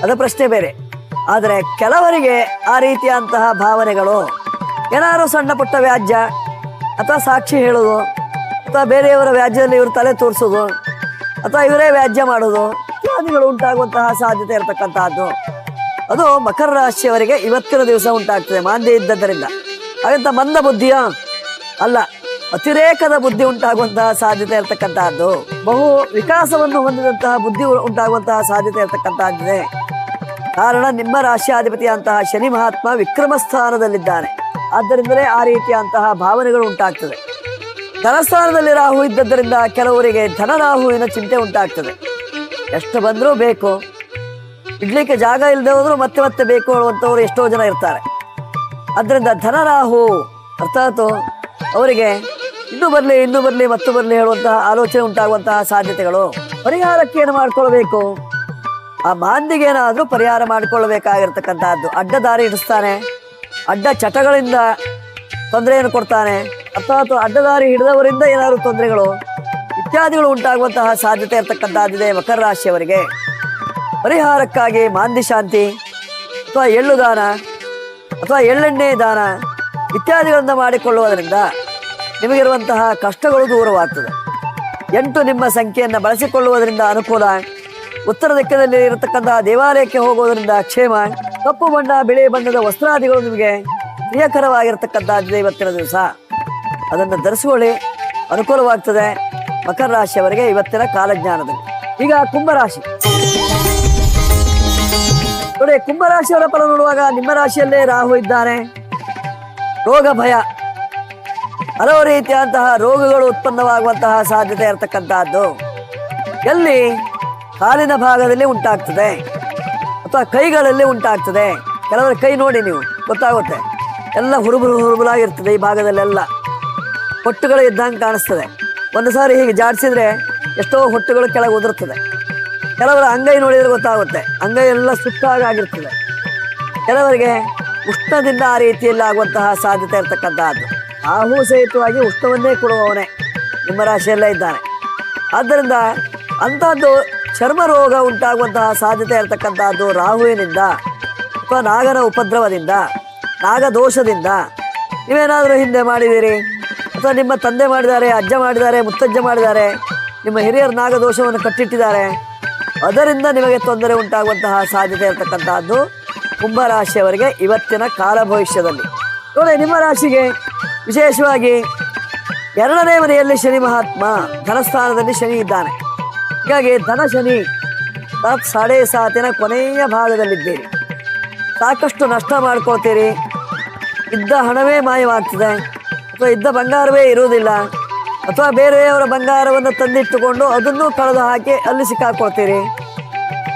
ಅದ ಪ್ರಶ್ನೆ ಬೇರೆ. ಆದರೆ ಕೆಲವರಿಗೆ ಆ ರೀತಿಯಂತಹ ಭಾವನೆಗಳು, ಏನಾದ್ರು ಸಣ್ಣ ಪುಟ್ಟ ವ್ಯಾಜ್ಯ ಅಥವಾ ಸಾಕ್ಷಿ ಹೇಳೋದು ಅಥವಾ ಬೇರೆಯವರ ವ್ಯಾಜ್ಯದಲ್ಲಿ ಇವರು ತಲೆ ತೋರಿಸೋದು ಅಥವಾ ಇವರೇ ವ್ಯಾಜ್ಯ ಮಾಡೋದು ಇತ್ಯಾದಿಗಳು ಉಂಟಾಗುವಂತಹ ಸಾಧ್ಯತೆ ಇರತಕ್ಕಂತಹದ್ದು ಅದು ಮಕರ ರಾಶಿಯವರಿಗೆ ಇವತ್ತಿನ ದಿವಸ ಉಂಟಾಗ್ತದೆ ಮಾಂದ್ಯ ಇದ್ದದ್ದರಿಂದ. ಹಾಗಂತ ಮಂದ ಬುದ್ಧಿಯ ಅಲ್ಲ, ಅತಿರೇಕದ ಬುದ್ಧಿ ಉಂಟಾಗುವಂತಹ ಸಾಧ್ಯತೆ ಇರತಕ್ಕಂತಹದ್ದು, ಬಹು ವಿಕಾಸವನ್ನು ಹೊಂದಿದಂತಹ ಬುದ್ಧಿ ಉಂಟಾಗುವಂತಹ ಸಾಧ್ಯತೆ ಇರತಕ್ಕಂತಹದ್ದಿದೆ. ಕಾರಣ ನಿಮ್ಮ ರಾಶಿಯಾಧಿಪತಿಯಂತಹ ಶನಿ ಮಹಾತ್ಮ ವಿಕ್ರಮ ಸ್ಥಾನದಲ್ಲಿದ್ದಾನೆ. ಆದ್ದರಿಂದಲೇ ಆ ರೀತಿಯಂತಹ ಭಾವನೆಗಳು ಉಂಟಾಗ್ತದೆ. ಧನಸ್ಥಾನದಲ್ಲಿ ರಾಹು ಇದ್ದದ್ದರಿಂದ ಕೆಲವರಿಗೆ ಧನರಾಹುವಿನ ಚಿಂತೆ ಉಂಟಾಗ್ತದೆ. ಎಷ್ಟು ಬಂದರೂ ಬೇಕು, ಇಡ್ಲಿಕ್ಕೆ ಜಾಗ ಇಲ್ಲದೆ ಹೋದ್ರು ಮತ್ತೆ ಮತ್ತೆ ಬೇಕು ಅನ್ನುವಂಥವ್ರು ಎಷ್ಟೋ ಜನ ಇರ್ತಾರೆ. ಆದ್ದರಿಂದ ಧನರಾಹು ಅರ್ಥಾತ್ ಅವರಿಗೆ ಇನ್ನೂ ಬರಲಿ ಮತ್ತು ಬರಲಿ ಹೇಳುವಂತಹ ಆಲೋಚನೆ ಉಂಟಾಗುವಂತಹ ಸಾಧ್ಯತೆಗಳು. ಪರಿಹಾರಕ್ಕೆ ಏನು ಮಾಡ್ಕೊಳ್ಬೇಕು? ಆ ಮಾಂದಿಗೆ ಏನಾದರೂ ಪರಿಹಾರ ಮಾಡಿಕೊಳ್ಳಬೇಕಾಗಿರ್ತಕ್ಕಂತಹದ್ದು. ಅಡ್ಡ ದಾರಿ ಹಿಡಿಸ್ತಾನೆ, ಅಡ್ಡ ಚಟಗಳಿಂದ ತೊಂದರೆಯನ್ನು ಕೊಡ್ತಾನೆ, ಅರ್ಥಾತ್ ಅಡ್ಡದಾರಿ ಹಿಡಿದವರಿಂದ ಏನಾದರೂ ತೊಂದರೆಗಳು ಇತ್ಯಾದಿಗಳು ಉಂಟಾಗುವಂತಹ ಸಾಧ್ಯತೆ ಇರತಕ್ಕಂತಹದ್ದಿದೆ ಮಕರ ರಾಶಿಯವರಿಗೆ. ಪರಿಹಾರಕ್ಕಾಗಿ ಮಾಂದಿ ಶಾಂತಿ ಅಥವಾ ಎಳ್ಳು ದಾನ ಅಥವಾ ಎಳ್ಳೆಣ್ಣೆ ದಾನ ಇತ್ಯಾದಿಗಳಿಂದ ಮಾಡಿಕೊಳ್ಳುವುದರಿಂದ ನಿಮಗಿರುವಂತಹ ಕಷ್ಟಗಳು ದೂರವಾಗ್ತದೆ. 8 ನಿಮ್ಮ ಸಂಖ್ಯೆಯನ್ನು ಬಳಸಿಕೊಳ್ಳುವುದರಿಂದ ಅನುಕೂಲ. ಉತ್ತರ ದಿಕ್ಕದಲ್ಲಿ ಇರತಕ್ಕಂತಹ ದೇವಾಲಯಕ್ಕೆ ಹೋಗುವುದರಿಂದ ಕ್ಷೇಮ. ಕಪ್ಪು ಬಣ್ಣ ಬಿಳಿ ಬಣ್ಣದ ವಸ್ತ್ರಾದಿಗಳು ನಿಮಗೆ ಪ್ರಿಯಕರವಾಗಿರತಕ್ಕಂತಹದ್ದಿದೆ ಇವತ್ತಿನ ದಿವಸ. ಅದನ್ನು ಧರಿಸಿಕೊಳ್ಳಿ, ಅನುಕೂಲವಾಗ್ತದೆ ಮಕರ ರಾಶಿಯವರಿಗೆ ಇವತ್ತಿನ ಕಾಲಜ್ಞಾನದಲ್ಲಿ. ಈಗ ಕುಂಭರಾಶಿ ನೋಡಿ, ಕುಂಭರಾಶಿಯವರ ಫಲ ನೋಡುವಾಗ ನಿಮ್ಮ ರಾಶಿಯಲ್ಲೇ ರಾಹು ಇದ್ದಾನೆ. ರೋಗ ಭಯ, ಹಲವು ರೀತಿಯಂತಹ ರೋಗಗಳು ಉತ್ಪನ್ನವಾಗುವಂತಹ ಸಾಧ್ಯತೆ ಇರತಕ್ಕಂತಹದ್ದು ಎಲ್ಲಿ ಕಾಲಿನ ಭಾಗದಲ್ಲಿ ಉಂಟಾಗ್ತದೆ ಅಥವಾ ಕೈಗಳಲ್ಲಿ ಉಂಟಾಗ್ತದೆ. ಕೆಲವರ ಕೈ ನೋಡಿ ನೀವು ಗೊತ್ತಾಗುತ್ತೆ, ಎಲ್ಲ ಹುರುಬುಲಾಗಿರ್ತದೆ. ಈ ಭಾಗದಲ್ಲೆಲ್ಲ ಹೊಟ್ಟುಗಳು ಇದ್ದಂಗೆ ಕಾಣಿಸ್ತದೆ. ಒಂದು ಸಾರಿ ಹೀಗೆ ಜಾಡಿಸಿದ್ರೆ ಎಷ್ಟೋ ಹೊಟ್ಟುಗಳು ಕೆಳಗೆ ಉದುರ್ತದೆ. ಕೆಲವರ ಅಂಗೈ ನೋಡಿದರೆ ಗೊತ್ತಾಗುತ್ತೆ, ಅಂಗೈ ಎಲ್ಲ ಸುಟ್ಟಾಗಿರ್ತದೆ. ಕೆಲವರಿಗೆ ಉಷ್ಣದಿಂದ ಆ ರೀತಿಯಲ್ಲಿ ಆಗುವಂತಹ ಸಾಧ್ಯತೆ ಇರತಕ್ಕಂತಹದ್ದು. ರಾಹು ಸಹಿತವಾಗಿ ಉಷ್ಣವನ್ನೇ ಕೊಡುವವನೇ ನಿಮ್ಮ ರಾಶಿಯಲ್ಲೇ ಇದ್ದಾನೆ. ಆದ್ದರಿಂದ ಅಂಥದ್ದು ಚರ್ಮ ರೋಗ ಉಂಟಾಗುವಂತಹ ಸಾಧ್ಯತೆ ಇರತಕ್ಕಂತಹದ್ದು ರಾಹುವಿನಿಂದ ಅಥವಾ ನಾಗನ ಉಪದ್ರವದಿಂದ, ನಾಗದೋಷದಿಂದ. ನೀವೇನಾದರೂ ಹಿಂದೆ ಮಾಡಿದ್ದೀರಿ ಅಥವಾ ನಿಮ್ಮ ತಂದೆ ಮಾಡಿದ್ದಾರೆ, ಅಜ್ಜ ಮಾಡಿದ್ದಾರೆ, ಮುತ್ತಜ್ಜ ಮಾಡಿದ್ದಾರೆ, ನಿಮ್ಮ ಹಿರಿಯರ ನಾಗದೋಷವನ್ನು ಕಟ್ಟಿಟ್ಟಿದ್ದಾರೆ, ಅದರಿಂದ ನಿಮಗೆ ತೊಂದರೆ ಉಂಟಾಗುವಂತಹ ಸಾಧ್ಯತೆ ಇರತಕ್ಕಂತಹದ್ದು ಕುಂಭರಾಶಿಯವರಿಗೆ ಇವತ್ತಿನ ಕಾಲ ಭವಿಷ್ಯದಲ್ಲಿ. ನೋಡಿ, ನಿಮ್ಮ ರಾಶಿಗೆ ವಿಶೇಷವಾಗಿ 2ನೇ ಮನೆಯಲ್ಲಿ ಶನಿ ಮಹಾತ್ಮ, ಧನಸ್ಥಾನದಲ್ಲಿ ಶನಿ ಇದ್ದಾನೆ. ಹೀಗಾಗಿ ಧನ ಶನಿ 7.5 ಕೊನೆಯ ಭಾಗದಲ್ಲಿದ್ದೀರಿ. ಸಾಕಷ್ಟು ನಷ್ಟ ಮಾಡ್ಕೊಳ್ತೀರಿ. ಇದ್ದ ಹಣವೇ ಮಾಯವಾಗ್ತದೆ ಅಥವಾ ಇದ್ದ ಬಂಗಾರವೇ ಇರುವುದಿಲ್ಲ ಅಥವಾ ಬೇರೆಯವರ ಬಂಗಾರವನ್ನು ತಂದಿಟ್ಟುಕೊಂಡು ಅದನ್ನು ಕಳೆದು ಹಾಕಿ ಅಲ್ಲಿ ಸಿಕ್ಕಾಕೊಳ್ತೀರಿ.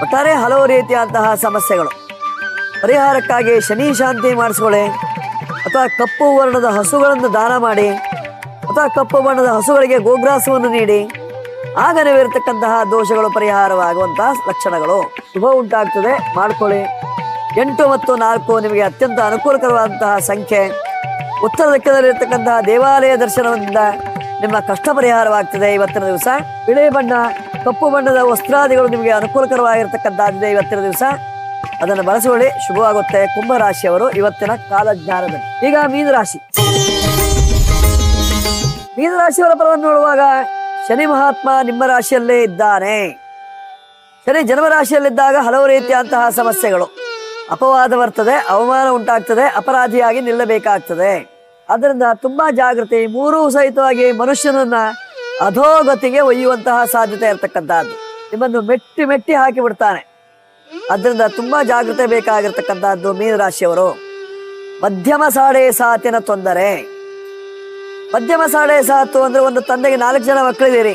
ಒಟ್ಟಾರೆ ಹಲವು ರೀತಿಯಂತಹ ಸಮಸ್ಯೆಗಳು. ಪರಿಹಾರಕ್ಕಾಗಿ ಶನಿ ಶಾಂತಿ ಮಾಡಿಸ್ಕೊಳ್ಳಿ ಅಥವಾ ಕಪ್ಪು ವರ್ಣದ ಹಸುಗಳನ್ನು ದಾನ ಮಾಡಿ ಅಥವಾ ಕಪ್ಪು ಬಣ್ಣದ ಹಸುಗಳಿಗೆ ಗೋಗ್ರಾಸವನ್ನು ನೀಡಿ. ಆಗ ನೀವಿರತಕ್ಕಂತಹ ದೋಷಗಳು ಪರಿಹಾರವಾಗುವಂತಹ ಲಕ್ಷಣಗಳು. ಶುಭ ಉಂಟಾಗ್ತದೆ, ಮಾಡ್ಕೊಳ್ಳಿ. 8 ಮತ್ತು 4 ನಿಮಗೆ ಅತ್ಯಂತ ಅನುಕೂಲಕರವಾದಂತಹ ಸಂಖ್ಯೆ. ಉತ್ತರ ದಿಕ್ಕದಲ್ಲಿರ್ತಕ್ಕಂತಹ ದೇವಾಲಯ ದರ್ಶನದಿಂದ ನಿಮ್ಮ ಕಷ್ಟ ಪರಿಹಾರವಾಗ್ತದೆ ಇವತ್ತಿನ ದಿವಸ. ಬಿಳಿ ಬಣ್ಣ, ಕಪ್ಪು ಬಣ್ಣದ ವಸ್ತ್ರಾದಿಗಳು ನಿಮಗೆ ಅನುಕೂಲಕರವಾಗಿರ್ತಕ್ಕಂಥದ್ದಿದೆ ಇವತ್ತಿನ ದಿವಸ. ಅದನ್ನು ಬಳಸಿಕೊಳ್ಳಿ, ಶುಭವಾಗುತ್ತೆ ಕುಂಭರಾಶಿಯವರು ಇವತ್ತಿನ ಕಾಲಜ್ಞಾನದಲ್ಲಿ. ಈಗ ಮೀನರಾಶಿ. ಮೀನರಾಶಿಯವರ ಫಲವನ್ನು ನೋಡುವಾಗ ಶನಿ ಮಹಾತ್ಮ ನಿಮ್ಮ ರಾಶಿಯಲ್ಲೇ ಇದ್ದಾನೆ. ಶನಿ ಜನ್ಮರಾಶಿಯಲ್ಲಿದ್ದಾಗ ಹಲವು ರೀತಿಯಂತಹ ಸಮಸ್ಯೆಗಳು, ಅಪವಾದ ಬರ್ತದೆ, ಅವಮಾನ ಉಂಟಾಗ್ತದೆ, ಅಪರಾಧಿಯಾಗಿ ನಿಲ್ಲಬೇಕಾಗ್ತದೆ. ಆದ್ದರಿಂದ ತುಂಬಾ ಜಾಗೃತಿ. 3 ಸಹಿತವಾಗಿ ಮನುಷ್ಯನನ್ನ ಅಧೋಗತಿಗೆ ಒಯ್ಯುವಂತಹ ಸಾಧ್ಯತೆ ಇರತಕ್ಕಂತಹದ್ದು. ನಿಮ್ಮನ್ನು ಮೆಟ್ಟಿ ಹಾಕಿ ಬಿಡ್ತಾನೆ. ಅದರಿಂದ ತುಂಬಾ ಜಾಗೃತೆ ಬೇಕಾಗಿರ್ತಕ್ಕಂತಹದ್ದು ಮೀನರಾಶಿಯವರು. ಮಧ್ಯಮ 7.5 ತೊಂದರೆ. ಮಧ್ಯಮ 7.5 ಅಂದ್ರೆ ಒಂದು ತಂದೆಗೆ 4 ಜನ ಮಕ್ಕಳಿದ್ದೀರಿ,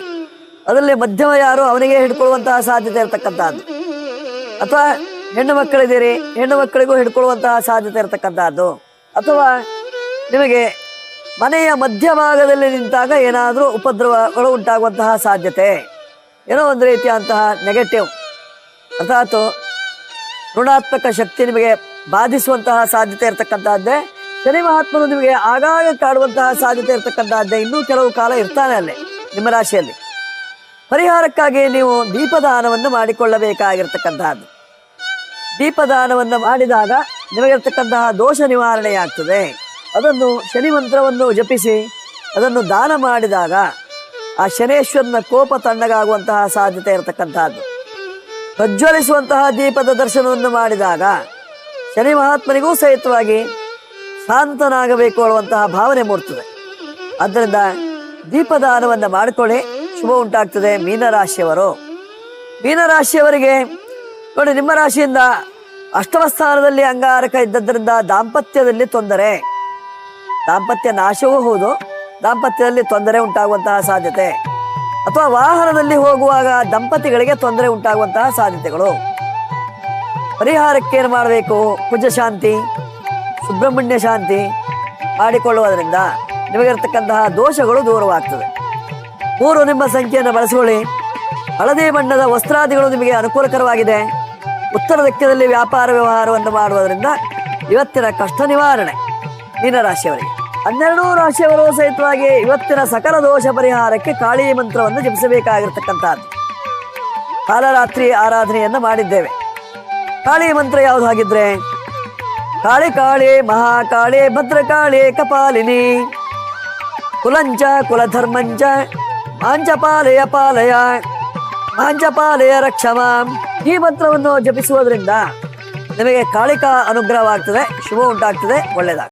ಅದರಲ್ಲಿ ಮಧ್ಯಮ ಯಾರು ಅವನಿಗೆ ಹಿಡ್ಕೊಳ್ಳುವಂತಹ ಸಾಧ್ಯತೆ ಇರತಕ್ಕಂತಹದ್ದು. ಅಥವಾ ಹೆಣ್ಣು ಮಕ್ಕಳಿದ್ದೀರಿ, ಹೆಣ್ಣು ಮಕ್ಕಳಿಗೂ ಹಿಡ್ಕೊಳ್ಳುವಂತಹ ಸಾಧ್ಯತೆ ಇರತಕ್ಕಂತಹದ್ದು. ಅಥವಾ ನಿಮಗೆ ಮನೆಯ ಮಧ್ಯಭಾಗದಲ್ಲಿ ನಿಂತಾಗ ಏನಾದರೂ ಉಪದ್ರವಗಳು ಉಂಟಾಗುವಂತಹ ಸಾಧ್ಯತೆ, ಏನೋ ಒಂದು ರೀತಿಯಂತಹ ನೆಗೆಟಿವ್ ಅರ್ಥಾತ್ ಋಣಾತ್ಮಕ ಶಕ್ತಿ ನಿಮಗೆ ಬಾಧಿಸುವಂತಹ ಸಾಧ್ಯತೆ ಇರತಕ್ಕಂತಹದ್ದೇ. ಶನಿ ಮಹಾತ್ಮನು ನಿಮಗೆ ಆಗಾಗ ಕಾಡುವಂತಹ ಸಾಧ್ಯತೆ ಇರತಕ್ಕಂತಹದ್ದೇ. ಇನ್ನೂ ಕೆಲವು ಕಾಲ ಇರ್ತಾನೆ ಅಲ್ಲೇ. ನಿಮ್ಮ ರಾಶಿಯಲ್ಲಿ. ಪರಿಹಾರಕ್ಕಾಗಿ ನೀವು ದೀಪದಾನವನ್ನು ಮಾಡಿಕೊಳ್ಳಬೇಕಾಗಿರ್ತಕ್ಕಂತಹದ್ದು. ದೀಪದಾನವನ್ನು ಮಾಡಿದಾಗ ನಿಮಗಿರ್ತಕ್ಕಂತಹ ದೋಷ ನಿವಾರಣೆಯಾಗ್ತದೆ. ಅದನ್ನು ಶನಿ ಮಂತ್ರವನ್ನು ಜಪಿಸಿ ಅದನ್ನು ದಾನ ಮಾಡಿದಾಗ ಆ ಶನೇಶ್ವರನ ಕೋಪ ತಣ್ಣಗಾಗುವಂತಹ ಸಾಧ್ಯತೆ ಇರತಕ್ಕಂತಹದ್ದು. ಪ್ರಜ್ವಲಿಸುವಂತಹ ದೀಪದ ದರ್ಶನವನ್ನು ಮಾಡಿದಾಗ ಶನಿ ಮಹಾತ್ಮನಿಗೂ ಸಹಿತವಾಗಿ ಶಾಂತನಾಗಬೇಕು ಅನ್ನುವಂತಹ ಭಾವನೆ ಮೂಡ್ತದೆ. ಆದ್ದರಿಂದ ದೀಪದಾನವನ್ನು ಮಾಡಿಕೊಳ್ಳಿ, ಶುಭ ಉಂಟಾಗ್ತದೆ. ಮೀನರಾಶಿಯವರಿಗೆ ನೋಡಿ, ನಿಮ್ಮ ರಾಶಿಯಿಂದ ಅಷ್ಟಮ ಸ್ಥಾನದಲ್ಲಿ ಅಂಗಾರಕ ಇದ್ದದ್ರಿಂದ ದಾಂಪತ್ಯದಲ್ಲಿ ತೊಂದರೆ, ದಾಂಪತ್ಯ ನಾಶವೂ ಹೌದು, ದಾಂಪತ್ಯದಲ್ಲಿ ತೊಂದರೆ ಉಂಟಾಗುವಂತಹ ಸಾಧ್ಯತೆ, ಅಥವಾ ವಾಹನದಲ್ಲಿ ಹೋಗುವಾಗ ದಂಪತಿಗಳಿಗೆ ತೊಂದರೆ ಉಂಟಾಗುವಂತಹ ಸಾಧ್ಯತೆಗಳು. ಪರಿಹಾರಕ್ಕೆ ಏನು ಮಾಡಬೇಕು? ಕುಜ ಶಾಂತಿ, ಸುಬ್ರಹ್ಮಣ್ಯ ಶಾಂತಿ ಮಾಡಿಕೊಳ್ಳುವುದರಿಂದ ನಿಮಗಿರ್ತಕ್ಕಂತಹ ದೋಷಗಳು ದೂರವಾಗ್ತದೆ. 3 ನಿಮ್ಮ ಸಂಖ್ಯೆಯನ್ನು ಬಳಸಿಕೊಳ್ಳಿ. ಹಳದಿ ಬಣ್ಣದ ವಸ್ತ್ರಾದಿಗಳು ನಿಮಗೆ ಅನುಕೂಲಕರವಾಗಿದೆ. ಉತ್ತರ ದಿಕ್ಕಿನಲ್ಲಿ ವ್ಯಾಪಾರ ವ್ಯವಹಾರವನ್ನು ಮಾಡುವುದರಿಂದ ಇವತ್ತಿನ ಕಷ್ಟ ನಿವಾರಣೆ ಮೀನರಾಶಿಯವರಿಗೆ. 12 ರಾಶಿಯವರು ಸಹಿತವಾಗಿ ಇವತ್ತಿನ ಸಕಲ ದೋಷ ಪರಿಹಾರಕ್ಕೆ ಕಾಳಿ ಮಂತ್ರವನ್ನು ಜಪಿಸಬೇಕಾಗಿರ್ತಕ್ಕಂಥದ್ದು. ಕಾಲರಾತ್ರಿ ಆರಾಧನೆಯನ್ನು ಮಾಡಿದ್ದೇವೆ. ಕಾಳಿ ಮಂತ್ರ ಯಾವುದು ಹಾಗಿದ್ರೆ? ಕಾಳಿ ಕಾಳಿ ಮಹಾಕಾಳಿ ಭದ್ರಕಾಳಿ ಕಪಾಲಿನಿ ಕುಲಂಚ ಕುಲಧರ್ಮಂಚ ಮಾಂಚಪಾಲಯ ಪಾಲಯ ಮಾಂಚಪಾಲಯ ರಕ್ಷಮ. ಈ ಮಂತ್ರವನ್ನು ಜಪಿಸುವುದರಿಂದ ನಿಮಗೆ ಕಾಳಿಕಾ ಅನುಗ್ರಹವಾಗ್ತದೆ, ಶುಭ ಉಂಟಾಗ್ತದೆ, ಒಳ್ಳೆಯದಾಗ್ತದೆ.